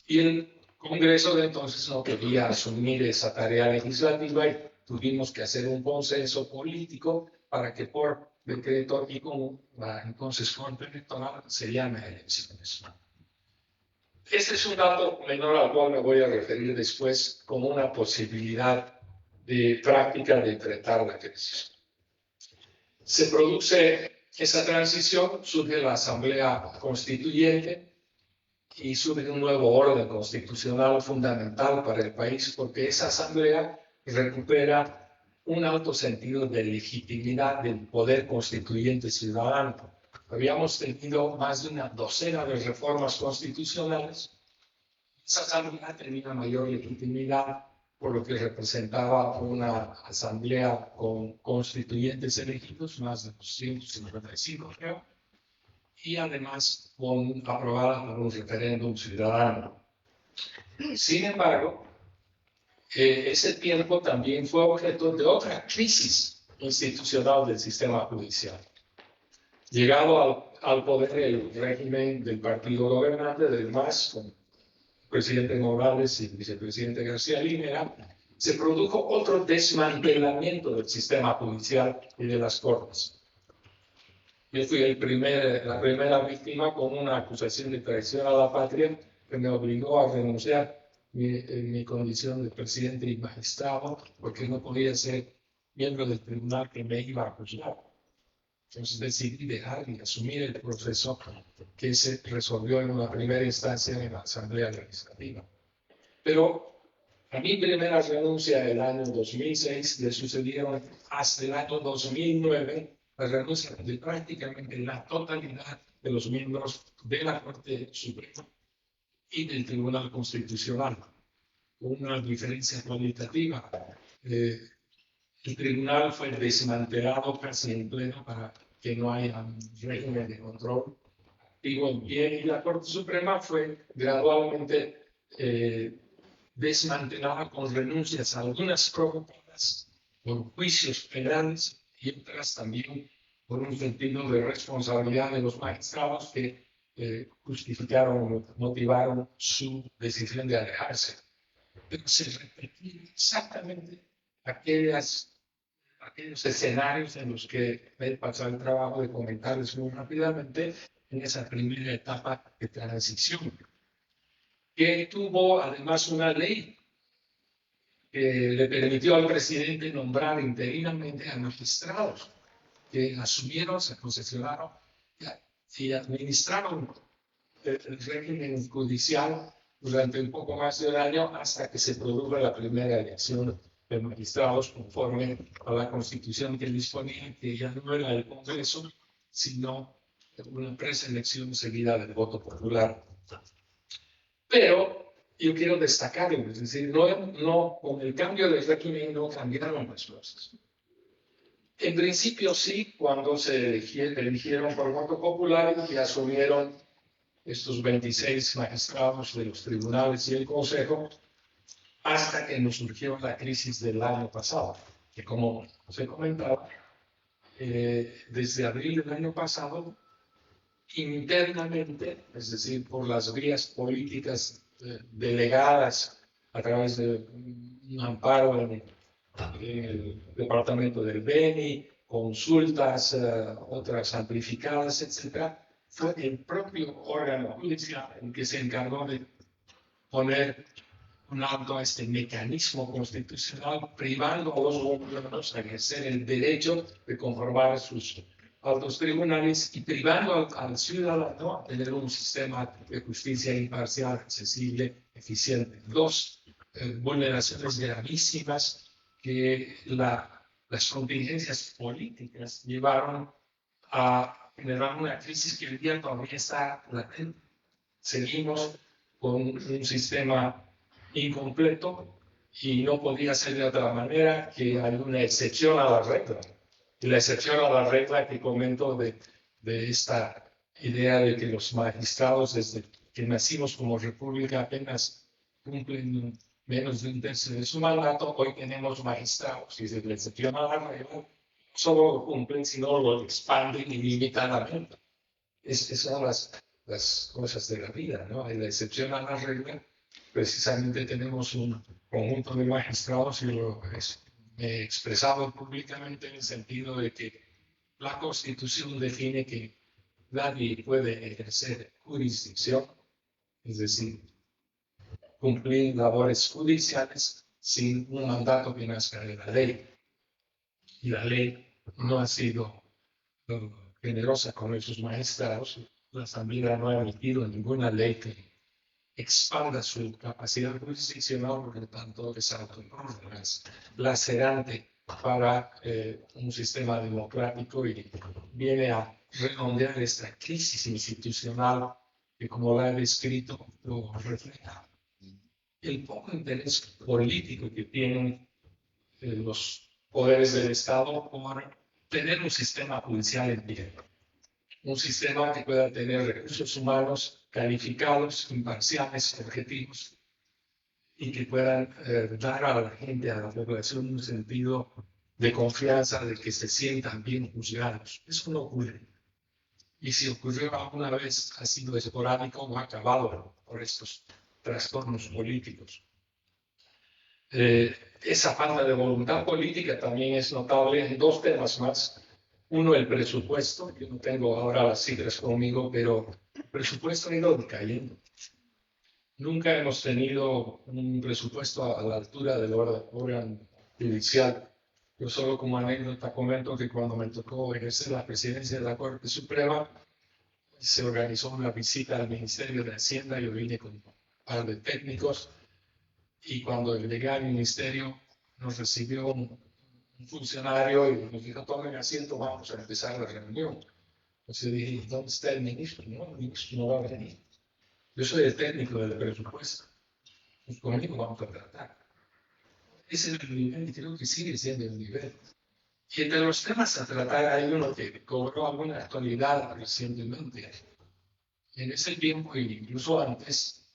Speaker 2: Y el Congreso de entonces no quería asumir esa tarea legislativa y tuvimos que hacer un consenso político para que por decreto y con la entonces Corte Electoral se llame a elecciones. Este es un dato menor al cual me voy a referir después como una posibilidad de práctica de enfrentar la crisis. Se produce esa transición, surge la Asamblea Constituyente y surge un nuevo orden constitucional fundamental para el país, porque esa Asamblea recupera un alto sentido de legitimidad del poder constituyente ciudadano. Habíamos tenido más de una docena de reformas constitucionales. Esa Asamblea tenía mayor legitimidad por lo que representaba una asamblea con constituyentes elegidos, más de 255 creo, y además aprobada por un referéndum ciudadano. Sin embargo, ese tiempo también fue objeto de otra crisis institucional del sistema judicial. Llegado al poder el régimen del partido gobernante, del MAS, con el presidente Morales y el vicepresidente García Linera, se produjo otro desmantelamiento del sistema judicial y de las cortes. Yo fui la primera víctima con una acusación de traición a la patria que me obligó a renunciar en mi condición de presidente y magistrado, porque no podía ser miembro del tribunal que me iba a juzgar. Entonces decidí dejar y asumir el proceso que se resolvió en una primera instancia en la Asamblea Legislativa. Pero A mi primera renuncia el año 2006 le sucedieron hasta el año 2009 la renuncia de prácticamente la totalidad de los miembros de la Corte Suprema y del Tribunal Constitucional. Una diferencia cualitativa. El tribunal fue desmantelado casi en pleno para que no haya un régimen de control activo en pie, y la Corte Suprema fue gradualmente desmantelada con renuncias, algunas provocadas por juicios penales y otras también por un sentido de responsabilidad de los magistrados que justificaron, motivaron su decisión de alejarse. Pero se repetían exactamente aquellos escenarios en los que me he pasado el trabajo de comentarles muy rápidamente en esa primera etapa de transición, que tuvo además una ley que le permitió al presidente nombrar interinamente a magistrados que asumieron, se posesionaron y administraron el régimen judicial durante un poco más de un año hasta que se produjo la primera elección de magistrados conforme a la Constitución que disponía, que ya no era el Congreso, sino una preselección seguida del voto popular. Pero yo quiero destacarlo, es decir, no, con el cambio del régimen no cambiaron las cosas. En principio sí, cuando se eligieron por voto popular y asumieron estos 26 magistrados de los tribunales y el Consejo, hasta que nos surgió la crisis del año pasado, que como se comentaba, desde abril del año pasado, internamente, es decir, por las vías políticas delegadas a través de un amparo en el departamento del Beni, consultas, otras amplificadas, etc., fue el propio órgano judicial el que se encargó de poner un alto a este mecanismo constitucional, privando a los gobiernos de ejercer el derecho de conformar sus altos tribunales y privando al ciudadano a tener un sistema de justicia imparcial, accesible, eficiente. Dos vulneraciones gravísimas que las contingencias políticas llevaron a generar una crisis que hoy día todavía está latente. Seguimos con un sistema incompleto y no podía ser de otra manera que hay una excepción a la regla. Y la excepción a la regla que comento de esta idea de que los magistrados, desde que nacimos como república, apenas cumplen menos de un tercio de su mandato, hoy tenemos magistrados y desde la excepción a la regla solo lo cumplen, sino lo expanden ilimitadamente. Esas son las cosas de la vida, ¿no? Hay la excepción a la regla. Precisamente tenemos un conjunto de magistrados, y lo he expresado públicamente en el sentido de que la Constitución define que nadie puede ejercer jurisdicción, es decir, cumplir labores judiciales sin un mandato que nazca de la ley. Y la ley no ha sido generosa con esos magistrados. La Asamblea no ha emitido ninguna ley que expanda su capacidad jurisdiccional, por lo tanto es lacerante para un sistema democrático y viene a redondear esta crisis institucional que, como la he descrito, lo refleja. El poco interés político que tienen los poderes del Estado por tener un sistema judicial en pie. Un sistema que pueda tener recursos humanos calificados, imparciales, objetivos, y que puedan dar a la gente, a la población, un sentido de confianza, de que se sientan bien juzgados. Eso no ocurre. Y si ocurrió alguna vez, ha sido esporádico o acabado por estos trastornos políticos. Esa falta de voluntad política también es notable en dos temas más. Uno, el presupuesto. Yo no tengo ahora las cifras conmigo, pero el presupuesto ha ido decayendo. Nunca hemos tenido un presupuesto a la altura del órgano judicial. Yo solo como anécdota comento que cuando me tocó ejercer la presidencia de la Corte Suprema, se organizó una visita al Ministerio de Hacienda. Yo vine con un par de técnicos Y cuando llegué al ministerio, nos recibió un funcionario y nos dijo, tomen asiento, vamos a empezar la reunión. Entonces dije, ¿dónde está el ministro? No, el ministro no va a venir. Yo soy el técnico del presupuesto. Pues conmigo vamos a tratar. Ese es el nivel y creo que sigue siendo el nivel. Y entre los temas a tratar hay uno que cobró alguna actualidad recientemente. En ese tiempo, e incluso antes,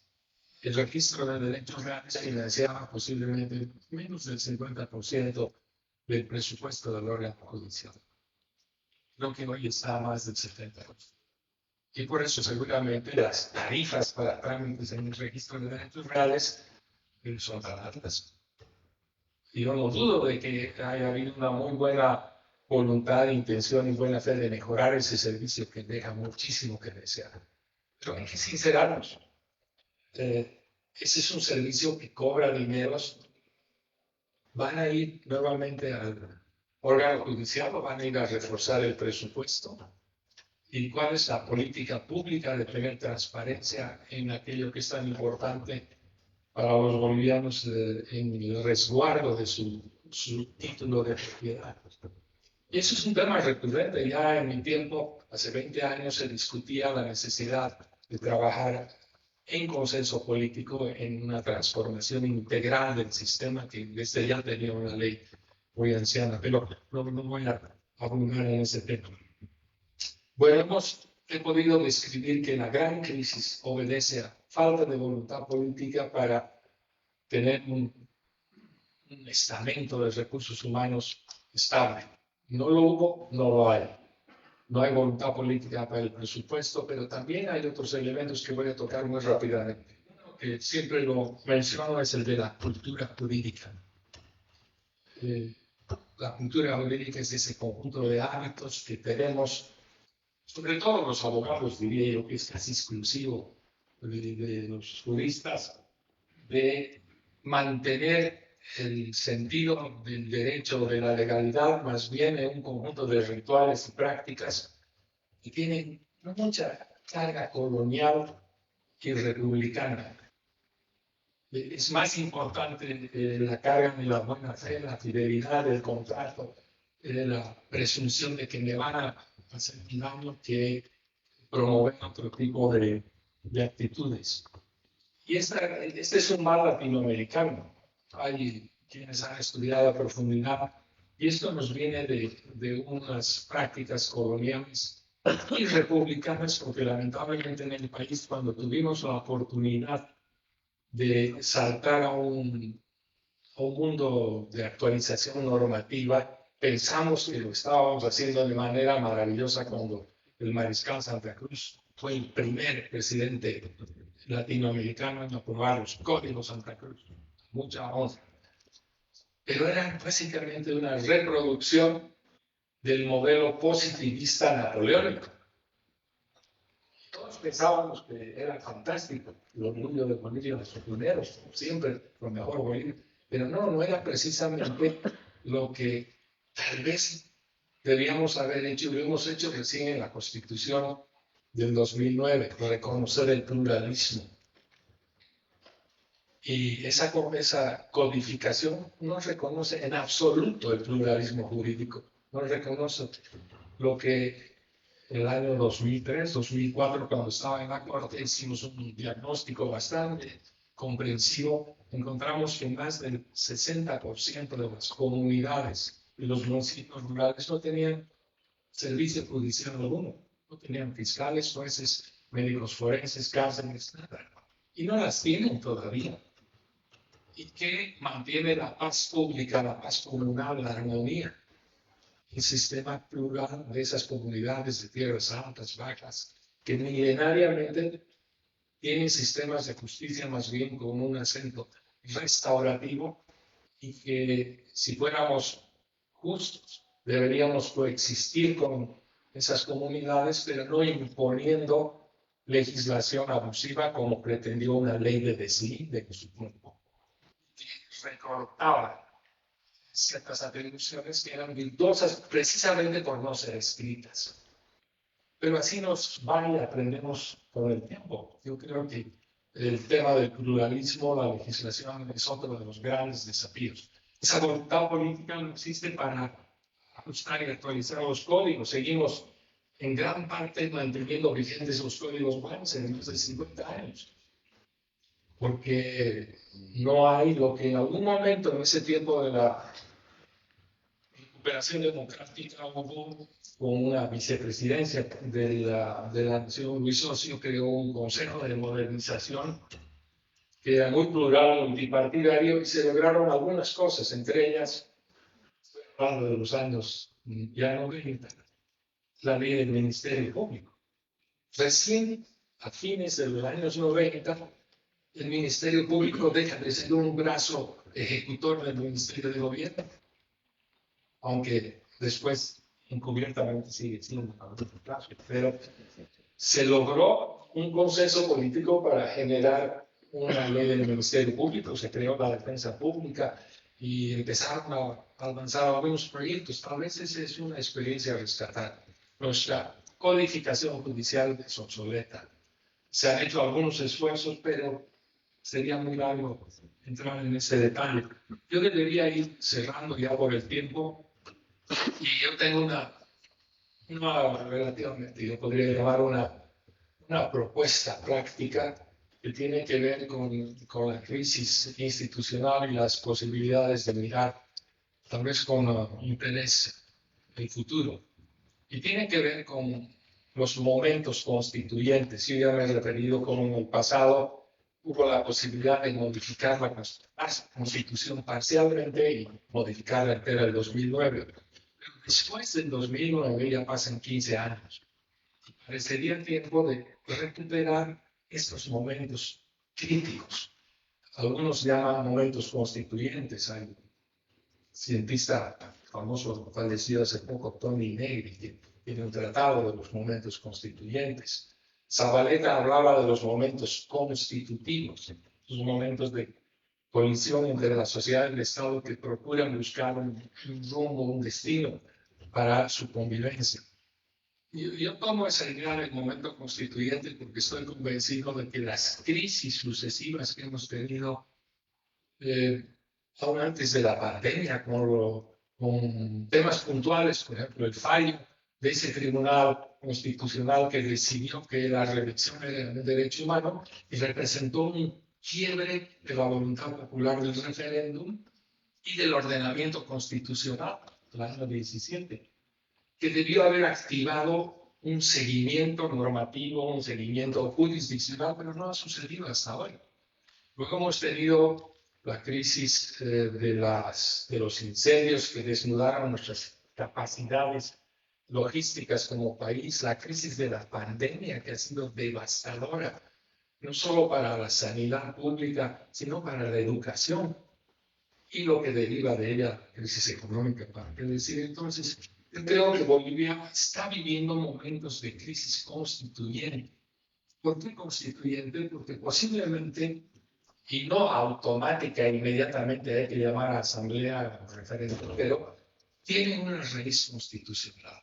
Speaker 2: el registro de derechos reales financiaba posiblemente menos del 50% del presupuesto del órgano judicial. Creo que hoy está a más del 70%. Y por eso seguramente las tarifas para trámites en el registro de derechos reales son tan altas. Y yo no dudo de que haya habido una muy buena voluntad, intención y buena fe de mejorar ese servicio que deja muchísimo que desear. Pero hay que sincerarnos. Ese es un servicio que cobra dineros. ¿Van a ir nuevamente al órgano judicial o van a ir a reforzar el presupuesto? ¿Y cuál es la política pública de tener transparencia en aquello que es tan importante para los bolivianos en el resguardo de su título de propiedad? Y eso es un tema recurrente. Ya en mi tiempo, hace 20 años, se discutía la necesidad de trabajar en consenso político en una transformación integral del sistema que desde ya tenía una ley muy anciana, pero no voy a abundar en ese tema. Bueno, he podido describir que la gran crisis obedece a falta de voluntad política para tener un estamento de recursos humanos estable. No lo hubo, no lo hay. No hay voluntad política para el presupuesto, pero también hay otros elementos que voy a tocar muy rápidamente. Uno que siempre lo menciono es el de la cultura jurídica. La cultura jurídica es ese conjunto de hábitos que tenemos, sobre todo los abogados, diría yo, que es casi exclusivo de los juristas, de mantener el sentido del derecho, de la legalidad, más bien en un conjunto de rituales y prácticas que tienen mucha carga colonial que republicana. Es más importante la carga de la buena fe, la fidelidad del contrato, la presunción de que me van a hacer un daño, que promover otro tipo de actitudes. Y este es un mal latinoamericano. Hay quienes han estudiado a profundidad y esto nos viene de unas prácticas coloniales y republicanas, porque lamentablemente en el país, cuando tuvimos la oportunidad de saltar a un mundo de actualización normativa, pensamos que lo estábamos haciendo de manera maravillosa cuando el mariscal Santa Cruz fue el primer presidente latinoamericano en aprobar los códigos Santa Cruz. Mucha honra. Pero era básicamente una reproducción del modelo positivista napoleónico. Todos pensábamos que era fantástico el orgullo de Bolivia, de sus pioneros, siempre lo mejor Bolivia. Pero no era precisamente lo que tal vez debíamos haber hecho, lo hemos hecho recién en la Constitución del 2009, reconocer el pluralismo. Y esa codificación no reconoce en absoluto el pluralismo jurídico, no reconoce lo que el año 2003, 2004, cuando estaba en la Corte, hicimos un diagnóstico bastante comprensivo. Encontramos que más del 60% de las comunidades y los municipios rurales no tenían servicio judicial alguno, no tenían fiscales, jueces, médicos forenses, cárceles, nada. Y no las tienen todavía. Y que mantiene la paz pública, la paz comunal, la armonía. El sistema plural de esas comunidades de tierras altas, bajas, que milenariamente tienen sistemas de justicia más bien con un acento restaurativo y que si fuéramos justos deberíamos coexistir con esas comunidades, pero no imponiendo legislación abusiva como pretendió una ley de deslinde de su tiempo, que recortaba ciertas atribuciones que eran virtuosas precisamente por no ser escritas. Pero así nos va y aprendemos con el tiempo. Yo creo que el tema del pluralismo, la legislación es otro de los grandes desafíos. Esa voluntad política no existe para ajustar y actualizar los códigos. Seguimos en gran parte manteniendo vigentes los códigos buenos en más de 50 años, porque no hay lo que en algún momento en ese tiempo de la recuperación democrática hubo con una vicepresidencia de la Nación. Luis Ocio creó un consejo de modernización que era muy plural, multipartidario, y se lograron algunas cosas, entre ellas, hablando de los años ya 90, la ley del Ministerio Público. Recién, a fines de los años 90, el Ministerio Público deja de ser un brazo ejecutor del Ministerio de Gobierno, aunque después encubiertamente sigue siendo un brazo. Pero se logró un consenso político para generar una ley del Ministerio Público, se creó la defensa pública y empezaron a avanzar algunos proyectos. Tal vez esa es una experiencia a rescatar. Nuestra codificación judicial es obsoleta. Se han hecho algunos esfuerzos, pero sería muy largo entrar en ese detalle. Yo debería ir cerrando ya por el tiempo y yo tengo una relativamente, yo podría llamar una propuesta práctica que tiene que ver con la crisis institucional y las posibilidades de mirar tal vez con interés el futuro. Y tiene que ver con los momentos constituyentes. Yo ya me he referido como en el pasado hubo la posibilidad de modificar la Constitución parcialmente y modificarla entera en el 2009. Pero después del 2009 ya pasan 15 años. Parecería tiempo de recuperar estos momentos críticos. Algunos llaman momentos constituyentes. Hay un cientista famoso fallecido hace poco, Tony Negri, que tiene un tratado de los momentos constituyentes. Zabaleta hablaba de los momentos constitutivos, los momentos de colisión entre la sociedad y el Estado que procuran buscar un rumbo, un destino para su convivencia. Yo tomo esa idea del momento constituyente porque estoy convencido de que las crisis sucesivas que hemos tenido, aún antes de la pandemia, con temas puntuales, por ejemplo, el fallo de ese tribunal constitucional que decidió que la reelección era un derecho humano y representó un quiebre de la voluntad popular del referéndum y del ordenamiento constitucional del año 17. Que debió haber activado un seguimiento normativo, un seguimiento jurisdiccional, pero no ha sucedido hasta ahora. Luego hemos tenido la crisis de los incendios que desnudaron nuestras capacidades logísticas como país, la crisis de la pandemia que ha sido devastadora, no solo para la sanidad pública, sino para la educación y lo que deriva de ella, crisis económica, para qué decir. Entonces, yo creo que Bolivia está viviendo momentos de crisis constituyente. ¿Por qué constituyente? Porque posiblemente, y no automática e inmediatamente hay que llamar a asamblea o referéndum, pero tiene una raíz constitucional.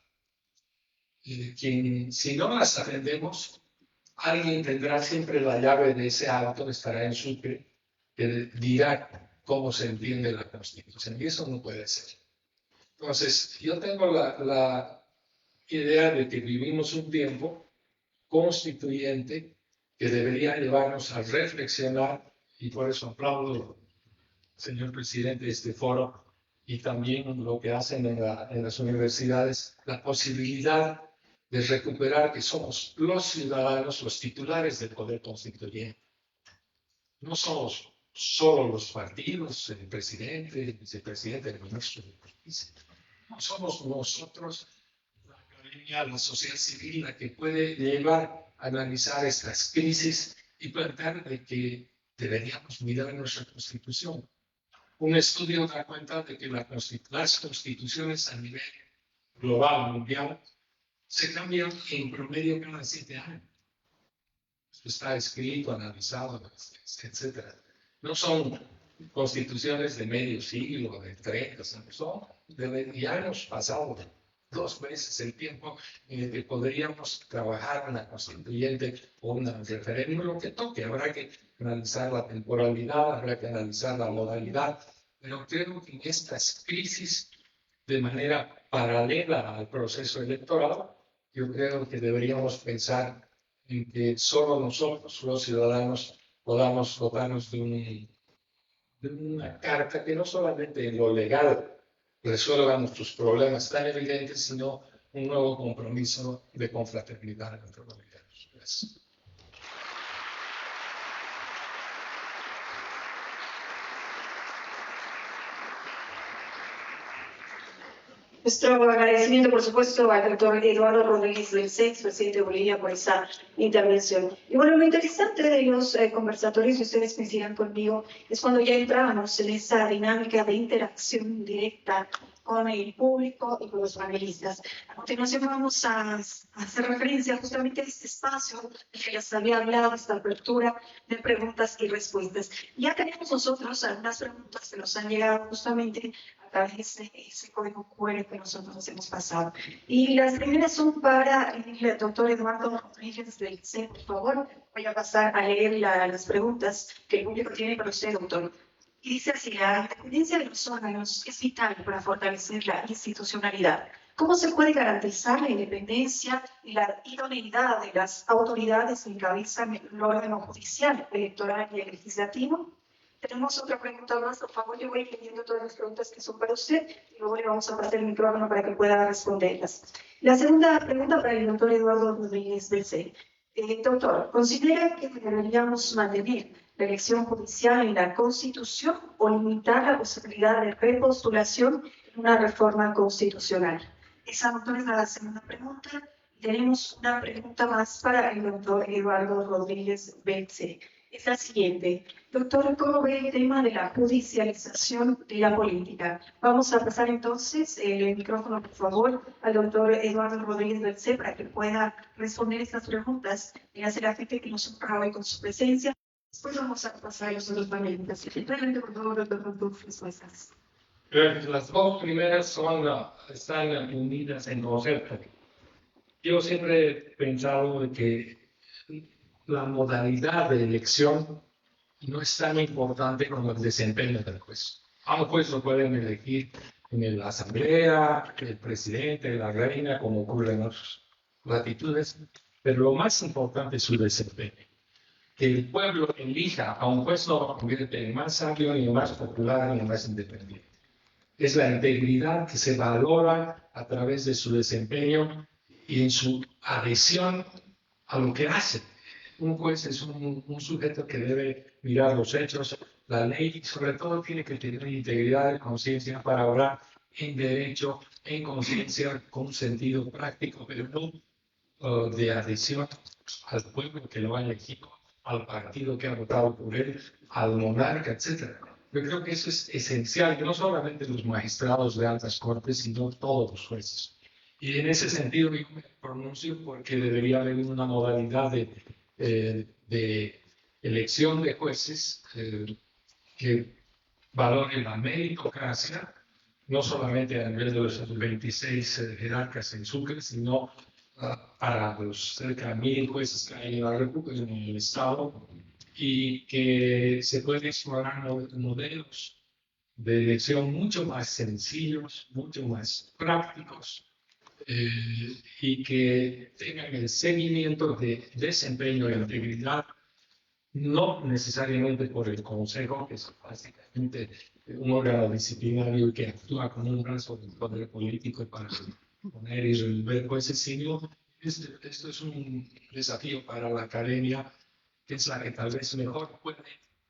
Speaker 2: Si no las atendemos, alguien tendrá siempre la llave de ese acto, estará en Sucre, que dirá cómo se entiende la Constitución, y eso no puede ser. Entonces, yo tengo la idea de que vivimos un tiempo constituyente que debería llevarnos a reflexionar, y por eso aplaudo, señor presidente, de este foro, y también lo que hacen en las universidades, la posibilidad de recuperar que somos los ciudadanos, los titulares del poder constituyente. No somos solo los partidos, el presidente, el vicepresidente, el ministro de Justicia. No somos nosotros, la academia, la sociedad civil, la que puede llevar a analizar estas crisis y plantear de que deberíamos mirar nuestra Constitución. Un estudio da cuenta de que las constituciones a nivel global, mundial, se cambian en promedio cada 7 años. Esto está escrito, analizado, etc. No son constituciones de medio siglo, de 30, son de años pasados. 2 veces el tiempo en el que podríamos trabajar una constituyente o un referéndum, lo que toque. Habrá que analizar la temporalidad, habrá que analizar la modalidad, pero creo que en estas crisis, de manera paralela al proceso electoral, yo creo que deberíamos pensar en que solo nosotros, los ciudadanos, podamos dotarnos de una carta que no solamente en lo legal resuelva nuestros problemas tan evidentes, sino un nuevo compromiso de confraternidad entre los bolivianos. Gracias.
Speaker 3: Nuestro agradecimiento, por supuesto, al doctor Eduardo Rodríguez Belcé, presidente de Bolivia, por esa intervención. Y bueno, lo interesante de los conversatorios, y ustedes coincidan conmigo, es cuando ya entramos en esa dinámica de interacción directa con el público y con los panelistas. A continuación vamos a hacer referencia justamente a este espacio que les había hablado, esta apertura de preguntas y respuestas. Ya tenemos nosotros algunas preguntas que nos han llegado justamente a través de ese código QR que nosotros hemos pasado. Y las primeras son para el doctor Eduardo Rodríguez Belcé. Por favor, voy a pasar a leer las preguntas que el público tiene para usted, doctor. Y dice así: la independencia de los órganos es vital para fortalecer la institucionalidad. ¿Cómo se puede garantizar la independencia y la idoneidad de las autoridades que encabezan el órgano judicial, electoral y legislativo? Tenemos otra pregunta más, por favor. Yo voy leyendo todas las preguntas que son para usted y luego le vamos a pasar el micrófono para que pueda responderlas. La segunda pregunta para el doctor Eduardo Rodríguez Belcé. Doctor, ¿considera que deberíamos mantener la elección judicial en la Constitución o limitar la posibilidad de repostulación en una reforma constitucional? Esa, doctor, es la segunda pregunta. Tenemos una pregunta más para el doctor Eduardo Rodríguez Belcé. Es la siguiente. Doctor, ¿cómo ve el tema de la judicialización de la política? Vamos a pasar entonces el micrófono, por favor, al doctor Eduardo Rodríguez Belcé para que pueda responder estas preguntas que hace la gente que nos honra hoy con su presencia. Después vamos a pasar a los otros panelistas. Realmente, por favor, doctor, tus respuestas.
Speaker 2: Las 2 primeras están unidas en concepto. Yo siempre he pensado de que la modalidad de elección no es tan importante como el desempeño del juez. A un juez lo pueden elegir en la asamblea, el presidente, la reina, como ocurre en otras latitudes, pero lo más importante es su desempeño. Que el pueblo elija a un juez no lo convierte en más sabio, ni en más popular, ni en más independiente. Es la integridad que se valora a través de su desempeño y en su adhesión a lo que hace. Un juez es un sujeto que debe mirar los hechos, la ley, y sobre todo tiene que tener integridad de conciencia para obrar en derecho, en conciencia, con sentido práctico, pero no de adhesión al pueblo que lo ha elegido, al partido que ha votado por él, al monarca, etc. Yo creo que eso es esencial, que no solamente los magistrados de altas cortes, sino todos los jueces. Y en ese sentido yo me pronuncio porque debería haber una modalidad de elección de jueces que valore la meritocracia, no solamente a nivel de los 26 jerarcas en Sucre, sino para los cerca de 1000 jueces que hay en la República, en el Estado, y que se pueden explorar modelos de elección mucho más sencillos, mucho más prácticos, y que tengan el seguimiento de desempeño e integridad, no necesariamente por el Consejo, que es básicamente un órgano disciplinario que actúa como un brazo del poder político para poner y resolver jueces, sino esto es un desafío para la academia, que es la que tal vez mejor puede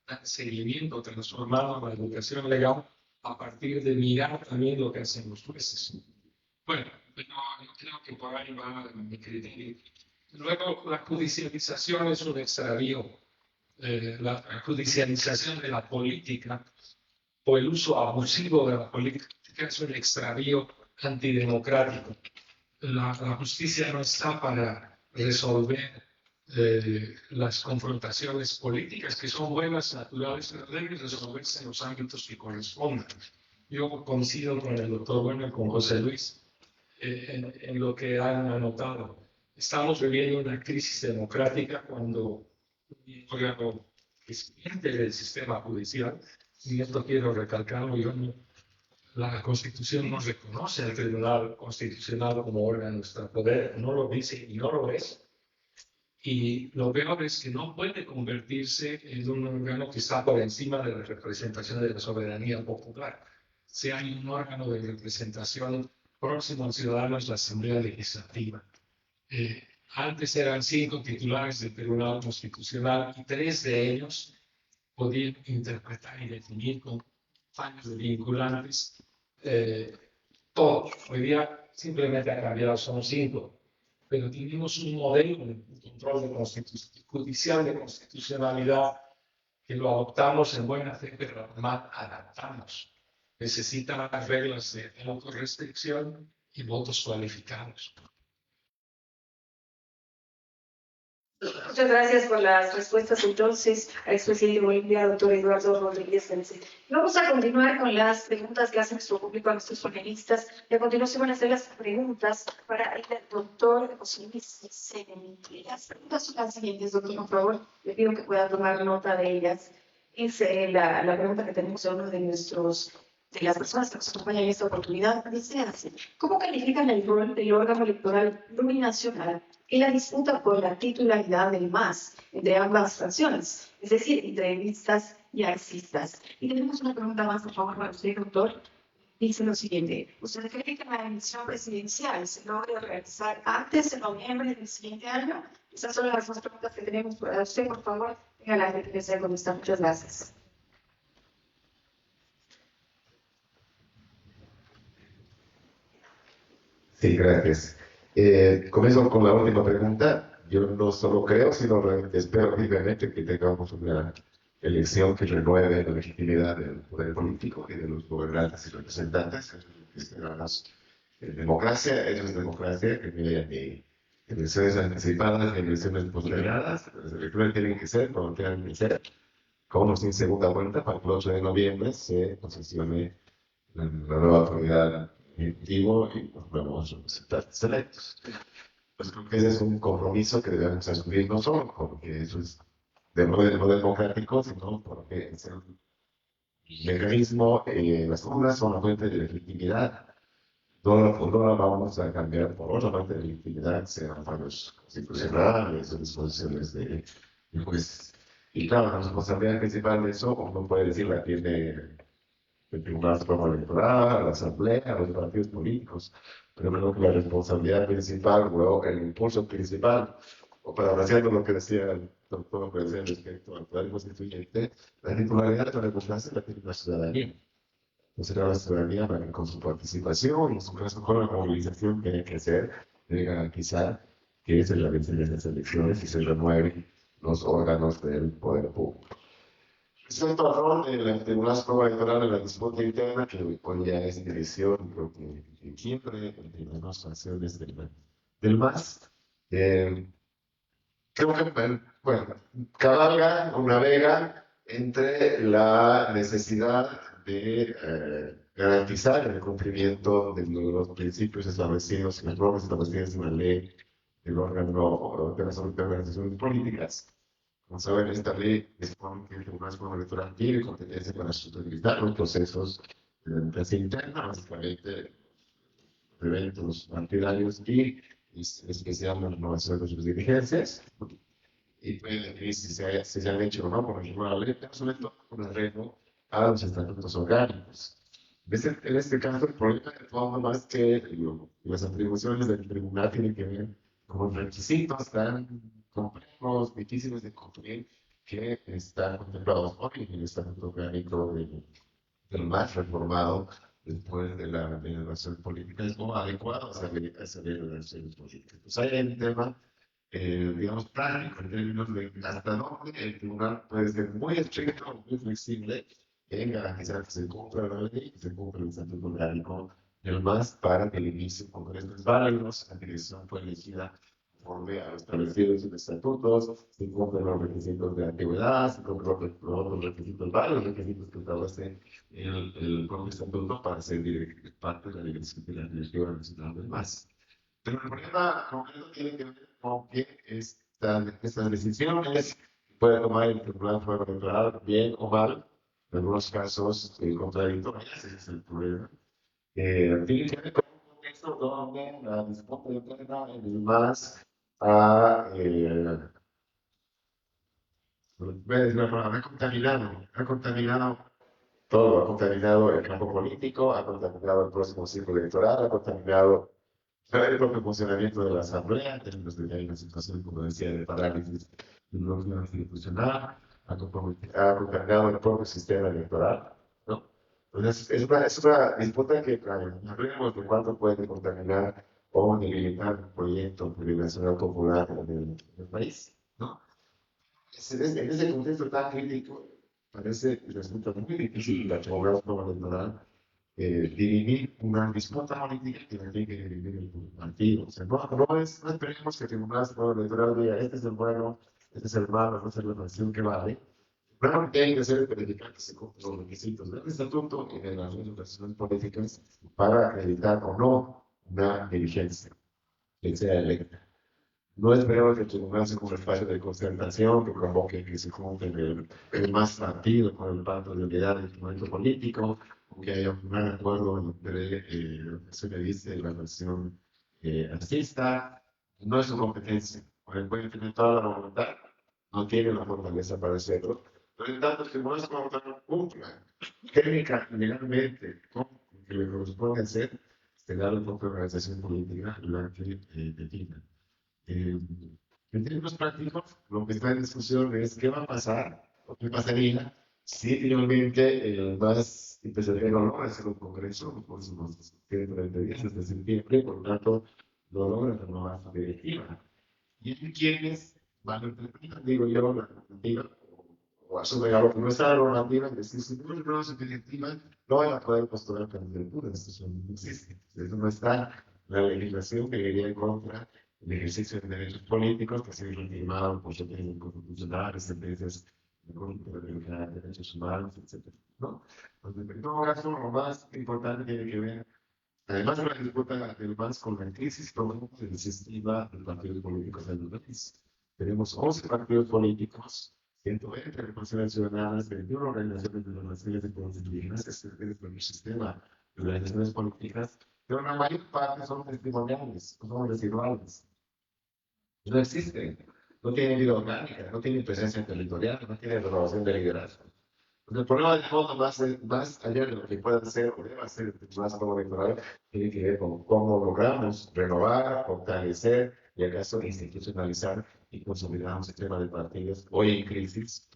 Speaker 2: dar seguimiento transformado a la educación legal a partir de mirar también lo que hacen los jueces. Bueno, yo creo que por ahí va mi criterio. Luego, la judicialización es un extravío. La judicialización de la política o el uso abusivo de la política es un extravío antidemocrático. La justicia no está para resolver las confrontaciones políticas, que son buenas, naturales, pero deben resolverse en los ámbitos que correspondan. Yo coincido con el doctor Bueno y con José Luis. en lo que han anotado. Estamos viviendo una crisis democrática cuando un órgano que es parte del sistema judicial, y esto quiero recalcarlo, la Constitución no reconoce al Tribunal Constitucional como órgano de poder, no lo dice y no lo es. Y lo peor es que no puede convertirse en un órgano que está por encima de la representación de la soberanía popular. Si hay un órgano de representación próximo al ciudadano es la Asamblea Legislativa. Antes eran 5 titulares del Tribunal Constitucional y 3 de ellos podían interpretar y definir con fallos vinculantes todo. Hoy día simplemente ha cambiado, son 5. Pero tenemos un modelo de control judicial de constitucionalidad que lo adoptamos en buena fe, pero mal adaptamos. Necesitan las reglas de autorrestricción y votos cualificados.
Speaker 3: Muchas gracias por las respuestas entonces al expresidente de Bolivia, doctor Eduardo Rodríguez Celce. Vamos a continuar con las preguntas que hace nuestro público a nuestros panelistas y a continuación van a hacer las preguntas para el doctor José Luis Cicene. Las preguntas son las siguientes, doctor, por favor, le pido que pueda tomar nota de ellas. Es la pregunta que tenemos a uno de las personas que nos acompañan en esta oportunidad, dice así: ¿cómo califican el rol del órgano electoral plurinacional en la disputa por la titularidad del MAS entre ambas fracciones, es decir, entre evistas y arcistas? Y tenemos una pregunta más, por favor, para usted, doctor. Dice lo siguiente: ¿usted cree que la elección presidencial se logre realizar antes de noviembre del siguiente año? Esas son las dos preguntas que tenemos para usted, por favor. Tenga la gentileza de contestar. Muchas gracias.
Speaker 1: Sí, gracias. Comienzo con la última pregunta. Yo no solo creo, sino realmente espero vivamente que tengamos una elección que renueve la legitimidad del poder político y de los gobernantes y representantes. Esperamos democracia, eso es democracia, que mediante elecciones anticipadas, elecciones postergadas, las elecciones tienen que ser como tengan que ser, como sin segunda vuelta, para que el 8 de noviembre se posesione la nueva autoridad ejecutiva y los nuevos representantes electos. Pues creo que ese es un compromiso que debemos asumir no solo porque eso es de modelo democrático, sino porque es el mecanismo, las urnas son la fuente de legitimidad. No la vamos a cambiar por otra fuente de legitimidad, sean fallos constitucionales o disposiciones de jueces. Y claro, la responsabilidad principal de eso, como uno puede decir, la tiene el Tribunal Supremo Electoral, la Asamblea, los partidos políticos, pero creo que la responsabilidad principal, o el impulso principal, o parafraseando lo que decía el doctor respecto al poder constituyente, la titularidad de la democracia la tiene la ciudadanía. Entonces, la ciudadanía, con su participación y con la movilización que hay que hacer, debe garantizar que se realicen las elecciones y se renueven los órganos del poder público. Respecto al rol del Tribunal Supremo Electoral en la disputa interna, que hoy ya es división, creo que en siempre, entre las dos facciones del MAS, creo que, bueno, cabalga o navega entre la necesidad de garantizar el cumplimiento de los principios establecidos, las normas establecidas en la ley del órgano de las organizaciones políticas. Como saben, esta ley dispone que el Tribunal Supremo Electoral tiene competencia para supervisar los procesos de democracia interna, básicamente eventos partidarios y especial la renovación de sus dirigencias. Y puede definir si se han hecho o no por ejemplo la ley, pero sobre todo con arreglo a los estatutos orgánicos. En este caso, el problema de todo más que las atribuciones del tribunal tienen que ver con requisitos tan complejos, difíciles de cumplir, que están contemplados hoy en el estatuto orgánico del MAS reformado después de la relación política, es como adecuado a saber de relaciones políticas. Pues hay un tema, digamos, práctico en términos de hasta dónde el tribunal puede ser muy estricto o muy flexible en garantizar que se cumpla la ley y que se cumpla el estatuto orgánico del MAS para que el inicio de congresos válidos, la dirección fue elegida conforme a lo establecido en sus estatutos, se cumplen los requisitos de antigüedad, se cumplen los otros requisitos, varios requisitos que establece el propio estatuto para ser parte de la Dirección Nacional del MAS. Pero el problema concreto tiene que ver con que estas decisiones puede tomar el Tribunal Supremo Electoral bien o mal, en algunos casos contradictorias, ese es el problema. Tiene que ver con un contexto donde la disputa interna en el MAS ha contaminado todo, ha contaminado el campo político, ha contaminado el próximo ciclo electoral, ha contaminado el propio funcionamiento de la Asamblea, en términos de que hay una situación, como decía, de parálisis del orden institucional, ha contaminado el propio sistema electoral, ¿no? Entonces, es una disputa que hablemos de cuánto puede contaminar o debilitar un proyecto plurinacional popular en el país, ¿no? En ese contexto tan crítico, resulta muy difícil la reforma electoral dirimir una disputa política que no tiene que dirimir el partido. O sea, no esperemos que el Tribunal Supremo Electoral diga este es el bueno, este es el malo, no es la nación que vale. Claro que hay que hacer verificar que se cumplen los requisitos del estatuto y de las legislaciones políticas para acreditar o no una dirigencia que sea electa. No esperemos que el tribunal sea un espacio de concertación que provoque que se junten el más partido con el pacto de unidad del instrumento político, o que haya un gran acuerdo entre lo que se le dice la versión artista. No es su competencia. Pueden tener toda la voluntad, no tienen la fortaleza para hacerlo. Pero en tanto, el tribunal se va a votar cumpla técnica y legalmente con lo que le corresponde hacer, será la propia organización política la que defina. En términos prácticos, lo que está en discusión es qué va a pasar o qué pasaría si finalmente el MAS empezaría o no a hacer un congreso, por supuesto, que 30 días desde septiembre, por lo tanto, no logra renovar su directiva. Y hay quienes van a interpretar, digo yo, la normativa, o asumen algo que no está en la normativa, y decir, si no renueva su directiva, no van a poder postular candidaturas, eso no existe, eso no está en la legislación que iría en contra el ejercicio de derechos políticos que ha sido legitimado por sentencias constitucionales, sentencias de Corte de Derechos Humanos, etc. ¿No? Entonces, en todo caso, lo más importante tiene que ver, además de la disputa del MAS con la crisis producto del sistema de partidos políticos en el país. Tenemos 11 partidos políticos, 120 representaciones ciudadanas, 21 organizaciones de naciones de pueblos indígenas, este es el sistema de organizaciones políticas, pero la mayor parte son testimoniales, son residuales. No existen, no tienen vida orgánica, no tienen presencia territorial, no tienen renovación de liderazgo. El problema de fondo, más allá de lo que pueda hacer o deba hacer el Tribunal Supremo Electoral, tiene que ver con cómo logramos renovar, fortalecer y acaso institucionalizar y consolidar un sistema de partidos hoy en crisis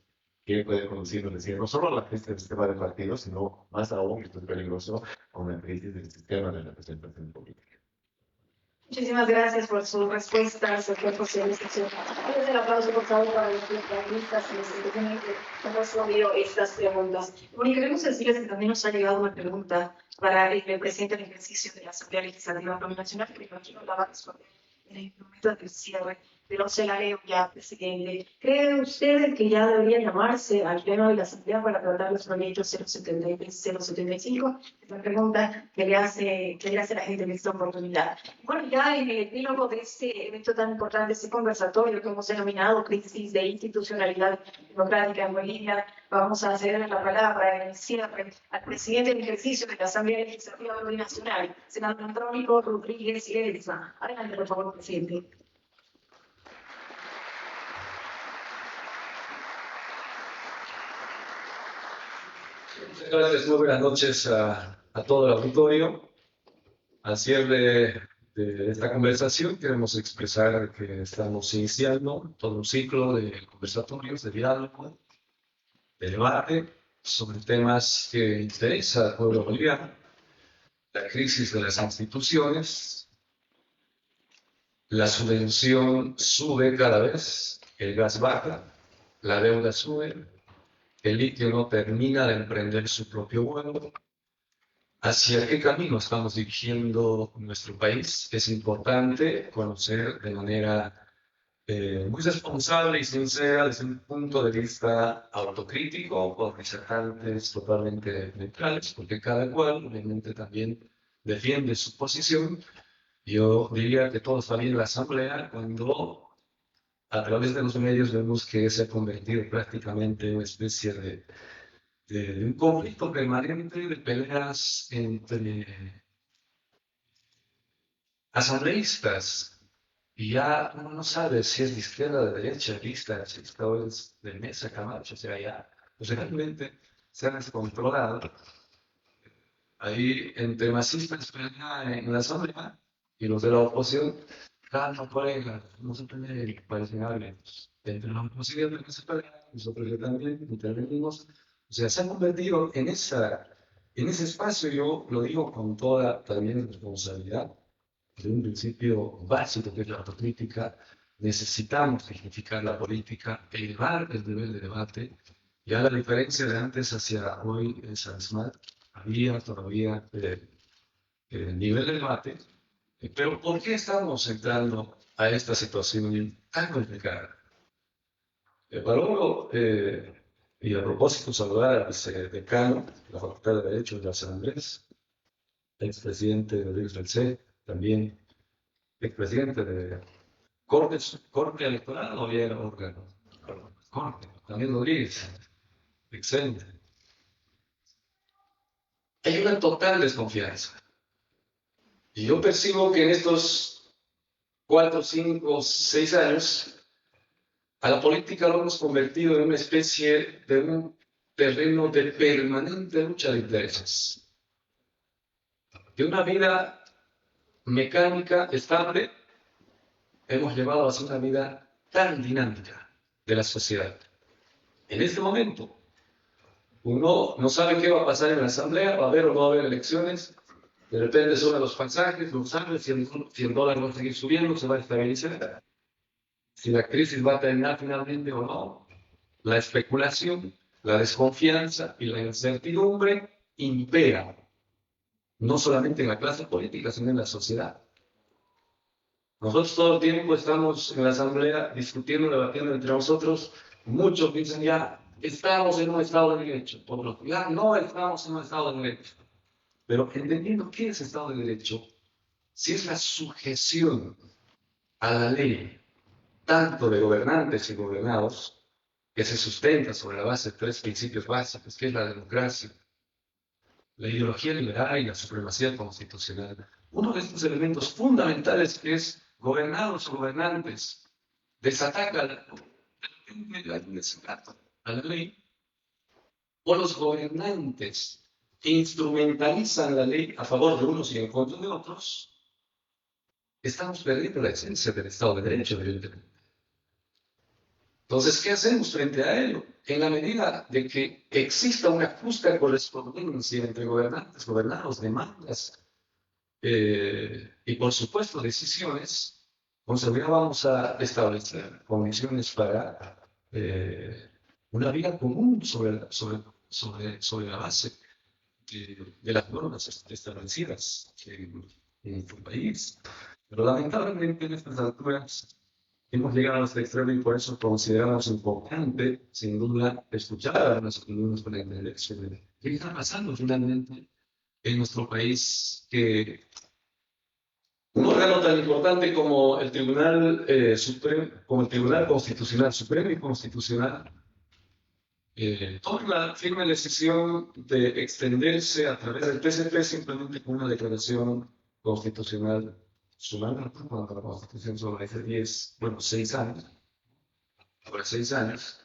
Speaker 1: que puede conducirnos, decir, no solo a la crisis del sistema de partidos, sino más aún, esto es peligroso, a una crisis del sistema de representación política.
Speaker 3: Muchísimas gracias por sus respuestas, doctor José Luis Echenique. Entonces, el aplauso, por favor, para los especialistas y los que hemos resolvido estas preguntas. Bueno, y queremos decirles que también nos ha llegado una pregunta para el presidente del ejercicio de la Asamblea Legislativa Plurinacional, que me imagino la va a responder en el momento del cierre. Pero se la leo ya, presidente. ¿Cree usted que ya debería llamarse al Pleno de la Asamblea para tratar los proyectos 073-075? Es la pregunta que le hace la gente en esta oportunidad. Bueno, ya en el epílogo de este evento tan importante, este conversatorio que hemos denominado Crisis de Institucionalidad Democrática en Bolivia, vamos a ceder la palabra en el cierre al presidente del ejercicio de la Asamblea Legislativa Plurinacional, senador Andrónico Rodríguez Ledesma. Adelante, por favor, presidente.
Speaker 2: Muchas gracias, muy buenas noches a todo el auditorio. Al cierre de esta conversación queremos expresar que estamos iniciando todo un ciclo de conversatorios, de diálogo, de debate sobre temas que interesan al pueblo boliviano, la crisis de las instituciones, la subvención sube cada vez, el gas baja, la deuda sube, el litio no termina de emprender su propio vuelo, hacia qué camino estamos dirigiendo nuestro país. Es importante conocer de manera muy responsable y sincera desde un punto de vista autocrítico, con disertantes totalmente neutrales, porque cada cual obviamente también defiende su posición. Yo diría que todo está bien en la Asamblea cuando a través de los medios vemos que se ha convertido prácticamente en una especie de un conflicto permanente, de peleas entre asambleístas. Y ya uno no sabe si es de izquierda, de derecha, lista o es de Mesa, Camacho, o sea, ya realmente se han descontrolado. Ahí entre masistas pelean en la asamblea y los de la oposición, calma, colega, no se peleen, parecen hábiles. Entre la oposición también se pelean, nosotros ya también intervenimos. O sea, se han convertido en ese espacio, yo lo digo con toda también responsabilidad, de un principio básico que es la autocrítica. Necesitamos dignificar la política, elevar el nivel de debate. Ya la diferencia de antes hacia hoy es abismal. Había todavía nivel de debate, pero ¿por qué estamos entrando a esta situación tan complicada? Valoro, y a propósito, saludar al vicedecano de la Facultad de Derecho de la San Andrés, expresidente de del C, también expresidente de Corte Electoral, o bien órgano, Corte, también Rodríguez, excelente. Hay una total desconfianza. Y yo percibo que en estos 4, 5, 6 años, a la política lo hemos convertido en una especie de un terreno de permanente lucha de intereses. De una vida mecánica, estable, hemos llevado a ser una vida tan dinámica de la sociedad. En este momento, uno no sabe qué va a pasar en la asamblea, va a haber o no va a haber elecciones, de repente suben los pasajes, no sabe si el $100 va a seguir subiendo, se va a estabilizar, si la crisis va a terminar finalmente o no. La especulación, la desconfianza y la incertidumbre imperan, no solamente en la clase política, sino en la sociedad. Nosotros todo el tiempo estamos en la asamblea discutiendo, debatiendo entre nosotros. Muchos dicen ya, estamos en un estado de derecho. Otros ya, no estamos en un estado de derecho. Pero entendiendo qué es estado de derecho, si es la sujeción a la ley, tanto de gobernantes y gobernados, que se sustenta sobre la base de 3 principios básicos, que es la democracia, la ideología liberal y la supremacía constitucional. Uno de estos elementos fundamentales que es gobernados o gobernantes desatacan a la ley, o los gobernantes instrumentalizan la ley a favor de unos y en contra de otros, estamos perdiendo la esencia del Estado de Derecho, evidentemente. Entonces, ¿qué hacemos frente a ello? En la medida de que exista una justa correspondencia entre gobernantes, gobernados, demandas y, por supuesto, decisiones, entonces ya vamos a establecer condiciones para una vida común sobre la base de las normas establecidas en nuestro país. Pero lamentablemente en estas alturas hemos llegado a este extremo y por eso consideramos importante, sin duda, escuchar a las opiniones para entender sobre qué está pasando finalmente en nuestro país, que un órgano tan importante como el Tribunal Supremo, como el Tribunal Constitucional Supremo y Constitucional, toma la firme decisión de extenderse a través del TCP simplemente con una declaración constitucional sumando cuando la Constitución sobre hace 6 años, ahora 6 años,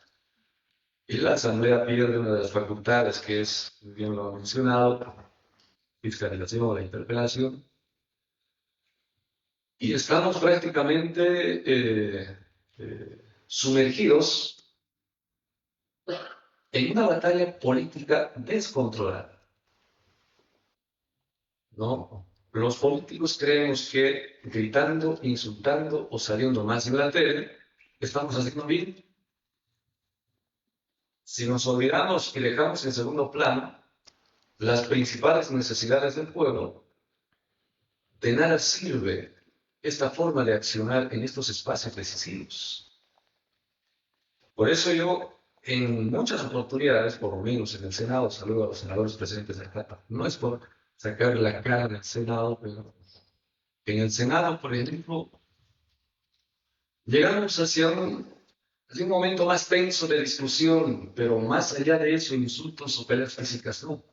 Speaker 2: y la Asamblea pierde una de las facultades que es, bien lo ha mencionado, fiscalización o la interpelación, y estamos prácticamente sumergidos en una batalla política descontrolada. ¿No? Los políticos creemos que gritando, insultando o saliendo más en la tele, estamos haciendo bien. Si nos olvidamos y dejamos en segundo plano
Speaker 4: las principales necesidades del pueblo, de nada sirve esta forma de accionar en estos espacios decisivos. Por eso yo, en muchas oportunidades, por lo menos en el Senado, saludo a los senadores presentes acá, no es por sacar la cara del Senado, pero en el Senado, por ejemplo, llegamos hacia un momento más tenso de discusión, pero más allá de eso, insultos o peleas físicas no.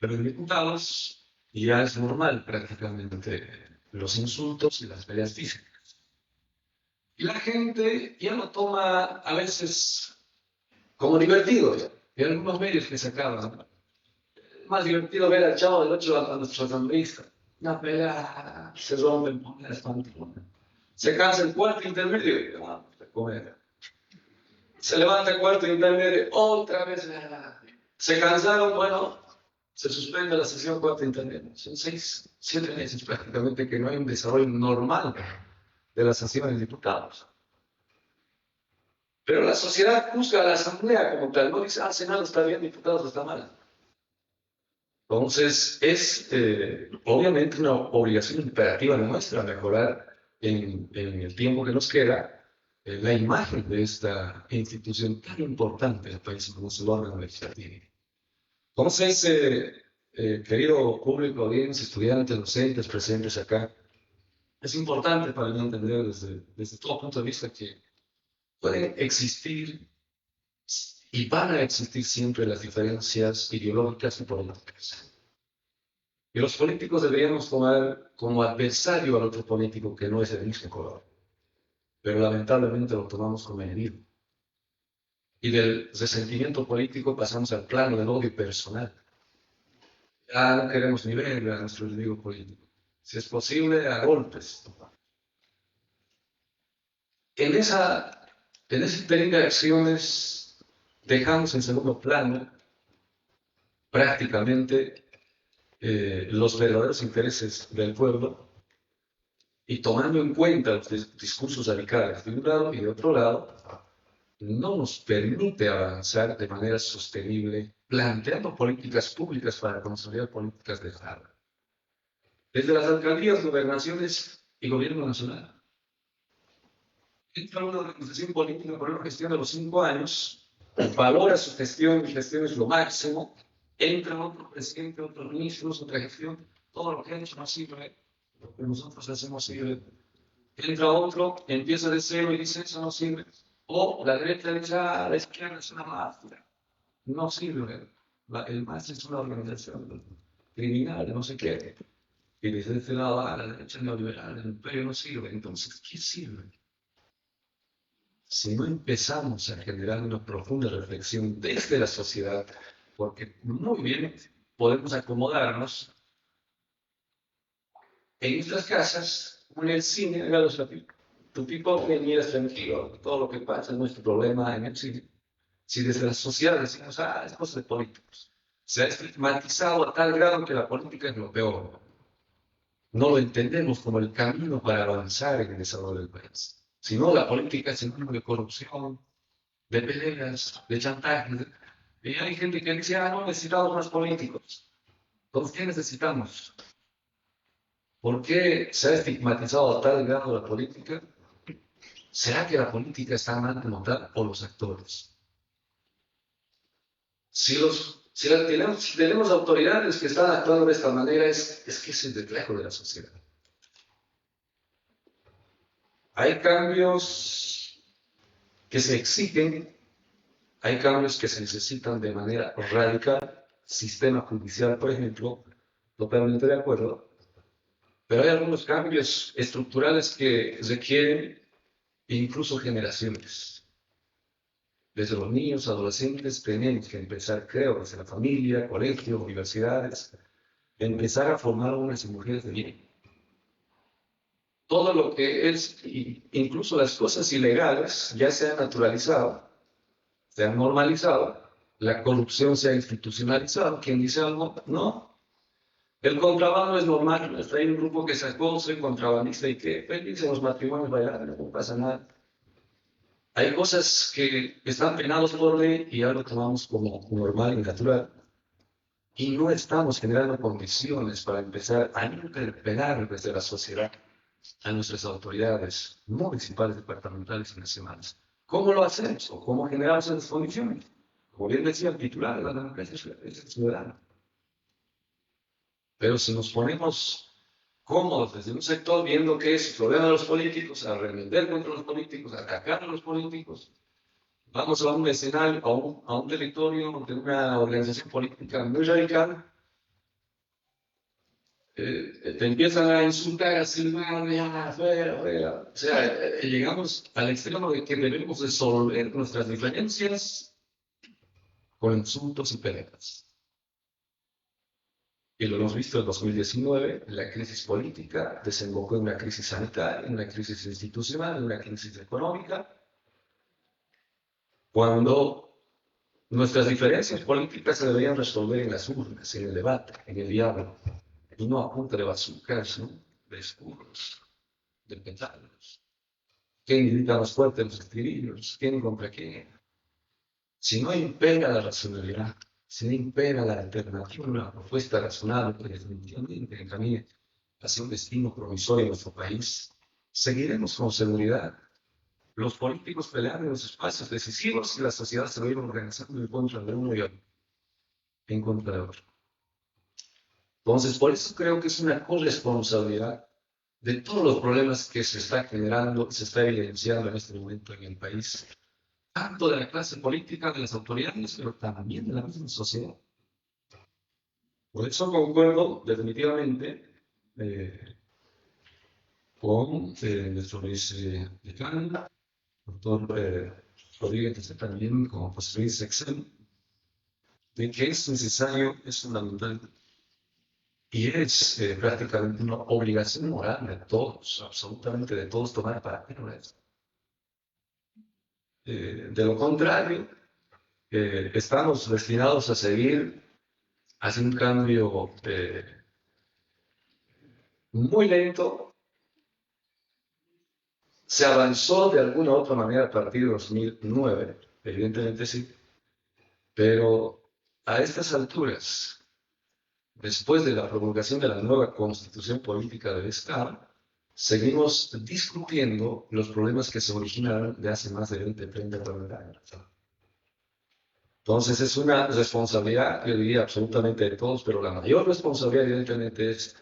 Speaker 4: Pero en diputados ya es normal prácticamente los insultos y las peleas físicas. Y la gente ya lo toma a veces como divertido. Y algunos medios que sacaban. Más divertido ver al Chavo del 8 a nuestro asambleísta. Una pelea, se rompen las pantalones. Se cansa el cuarto intermedio y vamos a comer. Se levanta el cuarto intermedio, otra vez. Se cansaron, bueno, se suspende la sesión cuarto intermedio. Son 6, 7 meses prácticamente que no hay un desarrollo normal de las sesiones de diputados. Pero la sociedad juzga a la asamblea como tal, no dice, Senado está bien, diputados está mal. Entonces, es obviamente una obligación imperativa nuestra mejorar en el tiempo que nos queda la imagen de esta institución tan importante del país como es el órgano legislativo. Entonces, querido público, audiencia, estudiantes, docentes presentes acá, es importante para mí entender desde todo punto de vista que pueden existir y van a existir siempre las diferencias ideológicas y políticas. Y los políticos deberíamos tomar como adversario al otro político que no es del mismo color. Pero lamentablemente lo tomamos como enemigo. Y del resentimiento político pasamos al plano del odio personal. Ya no queremos ni ver a nuestro enemigo político. Si es posible, a golpes. En ese tren de acciones dejamos en segundo plano prácticamente los verdaderos intereses del pueblo y tomando en cuenta los discursos radicales de un lado y de otro lado, no nos permite avanzar de manera sostenible planteando políticas públicas para consolidar políticas de Estado. Desde las alcaldías, gobernaciones y gobierno nacional. Entra una organización política por una gestión de los 5 años, valora su gestión, mi gestión es lo máximo, entra otro presidente, otro ministro, otra gestión, todo lo que ha hecho no sirve, lo que nosotros hacemos sirve. Entra otro, empieza de cero y dice eso no sirve. O la derecha dice, la izquierda es una mafia. No sirve. El MAS es una organización criminal, no sé qué. Y desde este lado, la derecha neoliberal, el imperio no sirve. Entonces, ¿qué sirve? Si no empezamos a generar una profunda reflexión desde la sociedad, porque muy bien podemos acomodarnos en nuestras casas, en el cine, tu tipo que miras tranquilo, todo lo que pasa es nuestro problema en el cine. Si desde la sociedad decimos, es cosa de políticos, se ha estigmatizado a tal grado que la política es lo peor. No lo entendemos como el camino para avanzar en el desarrollo del país. Sino la política es sinónimo de corrupción, de peleas, de chantaje. Y hay gente que dice, no necesitamos más políticos. ¿Por qué necesitamos? ¿Por qué se ha estigmatizado a tal grado la política? ¿Será que la política está mal como tal o los actores? Si tenemos autoridades que están actuando de esta manera, es que es el reflejo de la sociedad. Hay cambios que se exigen, hay cambios que se necesitan de manera radical. Sistema judicial, por ejemplo, totalmente de acuerdo. Pero hay algunos cambios estructurales que requieren incluso generaciones. Desde los niños, adolescentes, tenemos que empezar, creo, desde la familia, colegios, universidades, empezar a formar hombres y mujeres de bien. Todo lo que es, incluso las cosas ilegales, ya se han naturalizado, se han normalizado, la corrupción se ha institucionalizado. Quien dice algo, no. El contrabando es normal. Hay un grupo que sacó, soy contrabandista y que feliz en los matrimonios bailables, no pasa nada. Hay cosas que están penados por ley y ya lo tomamos como normal y natural. y no estamos generando condiciones para empezar a interpelar desde la sociedad a nuestras autoridades municipales, departamentales y nacionales. ¿Cómo lo hacemos o cómo generamos esas condiciones? Como bien decía el titular, la democracia es ciudadana. Pero si nos ponemos cómodos desde un sector viendo que es el problema de los políticos, a arremender contra los políticos, a atacar a los políticos, vamos a un escenario, a un territorio de una organización política muy radical, te empiezan a insultar, a silbar, ya, fuera, fuera. O sea, llegamos al extremo de que debemos resolver nuestras diferencias con insultos y peleas. Y lo hemos visto en 2019, la crisis política desembocó en una crisis sanitaria, en una crisis institucional, en una crisis económica, cuando nuestras diferencias políticas se deberían resolver en las urnas, en el debate, en el diálogo, y no a punta de bazucas, ¿no? De escudos, de pétalos. ¿Quién grita más fuerte en los estribillos? ¿Quién contra quién? Si no impera la racionalidad, si no impera la alternativa, una propuesta razonable que definitivamente encamine hacia un destino promisorio en nuestro país, seguiremos con seguridad. Los políticos pelean en los espacios decisivos y la sociedad se va a ir organizando en contra de uno y otro, en contra de otro. Entonces, por eso creo que es una corresponsabilidad de todos los problemas que se está generando, se está evidenciando en este momento en el país, tanto de la clase política, de las autoridades, pero también de la misma sociedad. Por eso concuerdo definitivamente con nuestro vicedecano, doctor Rodríguez, que está también como José Luis Excel, de que es necesario, es fundamental y es prácticamente una obligación moral de todos, absolutamente de todos, tomar partido de esto. De lo contrario, estamos destinados a seguir hacia un cambio muy lento. Se avanzó de alguna u otra manera a partir de 2009, evidentemente sí, pero a estas alturas, después de la promulgación de la nueva Constitución Política del Estado, seguimos discutiendo los problemas que se originaron de hace más de 20, 30, 40 años. Entonces es una responsabilidad, yo diría, absolutamente de todos, pero la mayor responsabilidad evidentemente es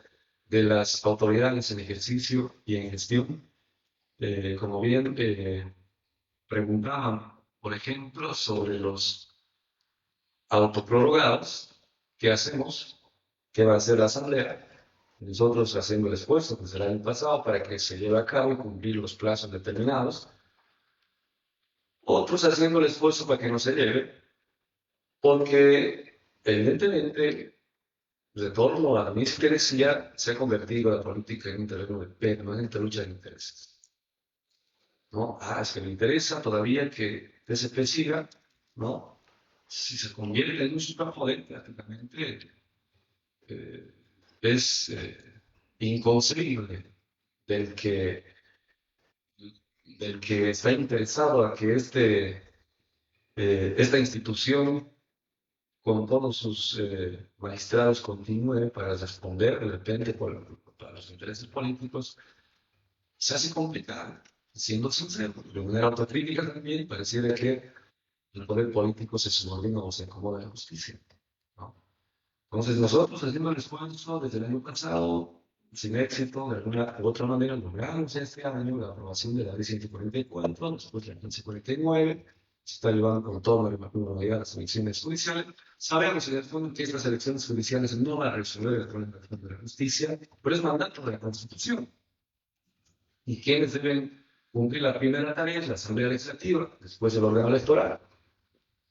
Speaker 4: de las autoridades en ejercicio y en gestión. Como bien preguntaban, por ejemplo, sobre los autoprorrogados, ¿qué hacemos? ¿Qué va a hacer la Asamblea? Nosotros haciendo el esfuerzo desde el año pasado para que se lleve a cabo y cumplir los plazos determinados. Otros haciendo el esfuerzo para que no se lleve, porque evidentemente, retorno a mi interesía, se ha convertido la política en un terreno de permanente lucha de intereses. ¿No? Es que me interesa todavía que TCP siga, ¿no? Si se convierte en un superpoder, prácticamente es inconcebible del que está interesado a que esta institución, con todos sus magistrados, continúe para responder de repente para los intereses políticos, se hace complicado. Siendo sincero, de manera autocrítica también, pareciera que el poder político se subordina o se acomoda a la justicia, ¿no? Entonces nosotros haciendo el esfuerzo desde el año pasado, sin éxito, de alguna u otra manera, logramos este año la aprobación de la ley 144, después la 1549, se está llevando con toda la normalidad las elecciones judiciales. Sabemos en el fondo que estas elecciones judiciales no van a resolver el problema de la justicia, pero es mandato de la Constitución. ¿Y quiénes deben cumplir la primera tarea? Es la Asamblea Legislativa, después el órgano electoral.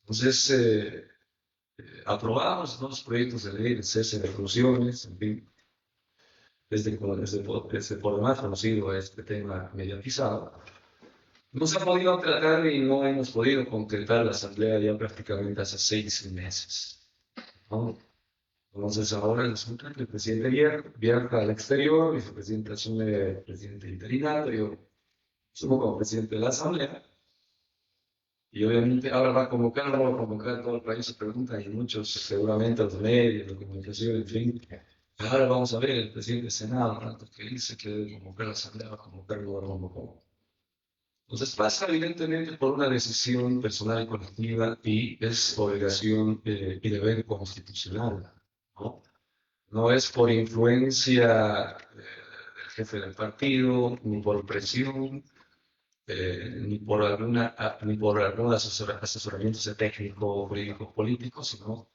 Speaker 4: Entonces, aprobamos dos proyectos de ley de cese de funciones, en fin, desde por demás conocido este tema mediatizado. No se ha podido tratar y no hemos podido concretar la Asamblea ya prácticamente hace 6 meses, ¿no? Entonces ahora resulta que el presidente viaja al exterior, el vicepresidente asume presidente interinario, yo asumo como presidente de la Asamblea, Y obviamente ahora va a convocar, no va a convocar todo el país, se preguntan, y muchos seguramente los medios, la comunicación, en fin. Ahora vamos a ver el presidente del Senado, ¿no? Que dice que debe convocar a la Asamblea, va a convocar, no va a convocar. Entonces pasa evidentemente por una decisión personal y colectiva y es obligación y deber constitucional, ¿no? No es por influencia del jefe del partido, ni por presión, ni por algún asesoramiento técnico, jurídico, político, sino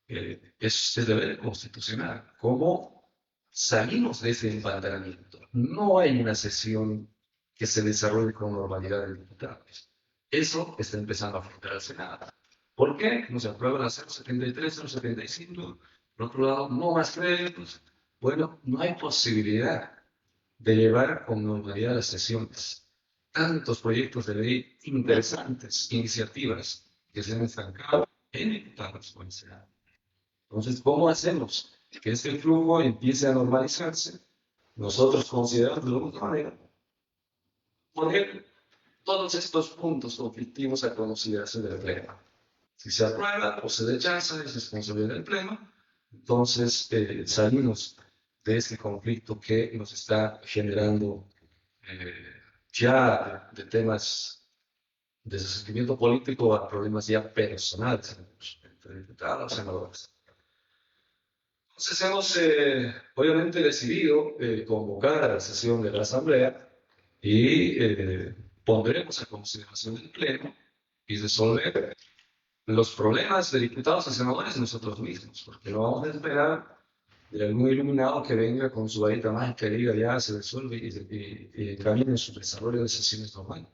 Speaker 4: es deber constitucional. ¿Cómo salimos de ese empantanamiento? No hay una sesión que se desarrolle con normalidad de diputados. Eso está empezando a afectar al Senado. ¿Por qué? No se aprueba la 073, 075, por otro lado, no más créditos. Bueno, no hay posibilidad de llevar con normalidad las sesiones. Tantos proyectos de ley interesantes, iniciativas que se han estancado en diputados o en Senado. Entonces, ¿cómo hacemos que este flujo empiece a normalizarse? Nosotros consideramos de alguna manera poner todos estos puntos conflictivos a consideración del Pleno. Si se aprueba o se rechaza, es responsabilidad del Pleno. Entonces, salimos de este conflicto que nos está generando ya de temas de sentimiento político a problemas ya personales entre diputados y senadores. Entonces hemos obviamente decidido convocar a la sesión de la Asamblea y pondremos a consideración del Pleno y resolver los problemas de diputados y senadores nosotros mismos, porque no vamos a esperar de algún iluminado que venga con su varita mágica y diga ya se resuelve y camine en su desarrollo de sesiones normales.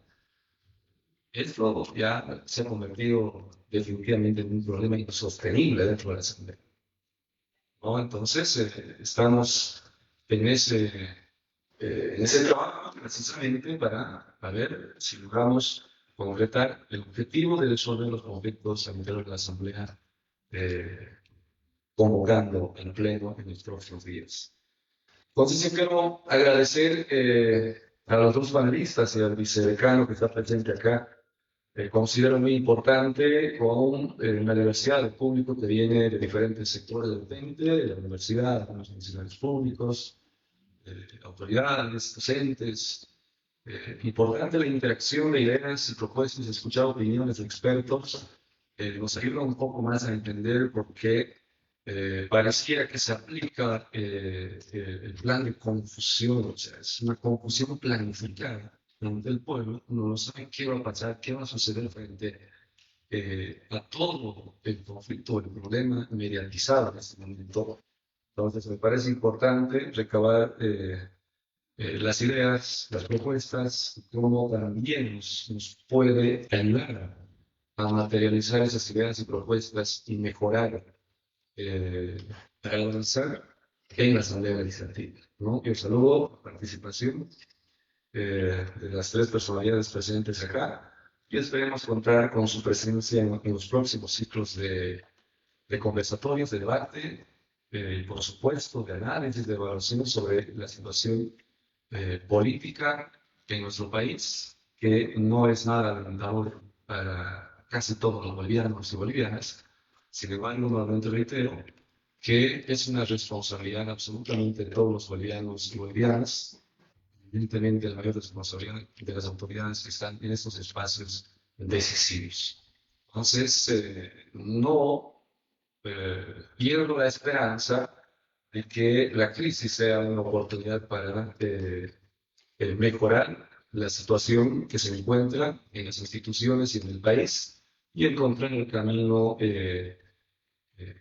Speaker 4: Esto ya se ha convertido definitivamente en un problema insostenible dentro de la Asamblea, ¿no? Entonces, estamos en ese trabajo precisamente para ver si logramos concretar el objetivo de resolver los conflictos al interior de la Asamblea, convocando en pleno en los próximos días. Entonces, yo quiero agradecer a los dos panelistas y al vicedecano que está presente acá. Considero muy importante con una diversidad de público que viene de diferentes sectores del ente, de la universidad, de los funcionarios públicos, autoridades, docentes. Importante la interacción de ideas y propuestas, escuchar opiniones de expertos, nos ayuda un poco más a entender por qué pareciera que se aplica el plan de confusión, o sea, es una confusión planificada del pueblo, uno no sabe qué va a pasar, qué va a suceder frente a todo el conflicto, el problema mediatizado en este momento. Entonces me parece importante recabar las ideas, las propuestas, cómo también nos puede ayudar a materializar esas ideas y propuestas y mejorar, a avanzar en la Asamblea Legislativa, ¿no? Yo saludo la participación de las tres personalidades presentes acá y esperemos contar con su presencia en los próximos ciclos de conversatorios, de debate, por supuesto, de análisis, de evaluación sobre la situación política en nuestro país, que no es nada alentador para casi todos los bolivianos y bolivianas. Sin embargo, nuevamente reitero que es una responsabilidad absolutamente de todos los bolivianos y bolivianas, evidentemente la mayor responsabilidad de las autoridades que están en estos espacios decisivos. Entonces, no pierdo la esperanza de que la crisis sea una oportunidad para mejorar la situación que se encuentra en las instituciones y en el país y encontrar el camino que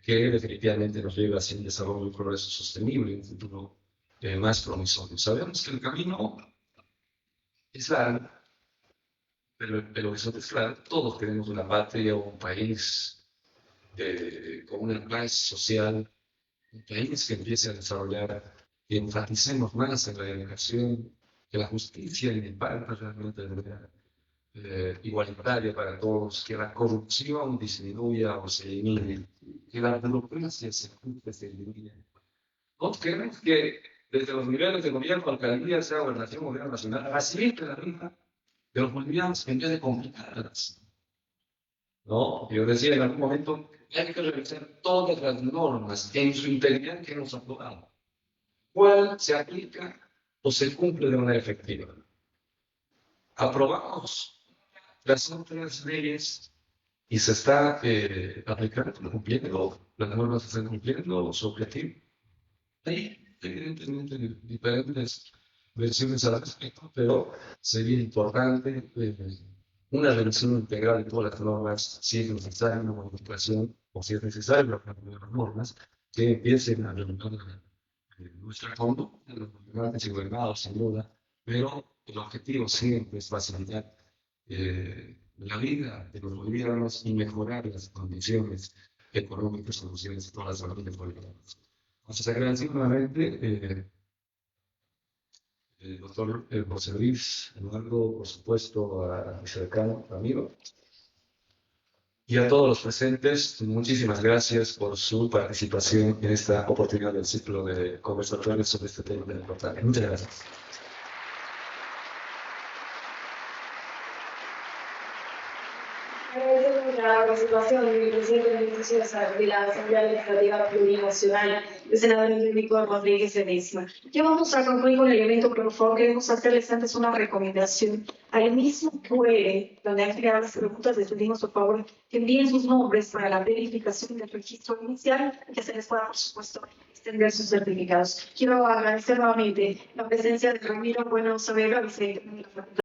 Speaker 4: definitivamente nos lleva hacia un desarrollo y progreso sostenible y un futuro más promisorio. Sabemos que el camino es largo, pero el horizonte es claro. Todos queremos una patria o un país con una paz social, un país que empiece a desarrollar y enfaticemos más en la educación, que la justicia imparta realmente de manera igualitaria para todos, que la corrupción disminuya o se elimine, que la burocracia se ajuste, se elimine. Nosotros queremos que desde los niveles de gobierno, alcaldía, sea gobernación, gobierno nacional, facilite la vida de los bolivianos en vez de complicarlas. ¿no? Yo decía en algún momento, hay que revisar todas las normas en su integridad que hemos aprobado. ¿Cuál se aplica o se cumple de manera efectiva? Aprobamos las otras leyes y se está aplicando, cumpliendo, las normas se están cumpliendo su objetivo. Hay, evidentemente, diferentes versiones al respecto, pero sería importante una revisión integral de todas las normas, si es necesaria una modificación o si es necesario la cambio de las normas, que empiecen a regular nuestra conducta, los gobernantes y gobernados, sin duda, pero el objetivo siempre es facilitar la vida de los bolivianos y mejorar las condiciones económicas y sociales de todas las familias bolivianas. Entonces, agradecer nuevamente doctor José Luis Eduardo, por supuesto, a mi cercano amigo, y a todos los presentes. Muchísimas gracias por su participación en esta oportunidad del ciclo de conversatorios sobre este tema tan importante. Muchas gracias.
Speaker 3: Agradecemos la participación del presidente de la Asamblea Legislativa Plurinacional, el senador Enrico Rodríguez Ledesma. Ya vamos a concluir con el evento, pero por favor queremos hacerles antes una recomendación. Al mismo QR, donde han creado las preguntas, les pedimos por favor que envíen sus nombres para la verificación del registro inicial y que se les pueda, por supuesto, extender sus certificados. Quiero agradecer nuevamente la presencia de Ramiro Bueno Saavedra, vicepresidente de la Facultad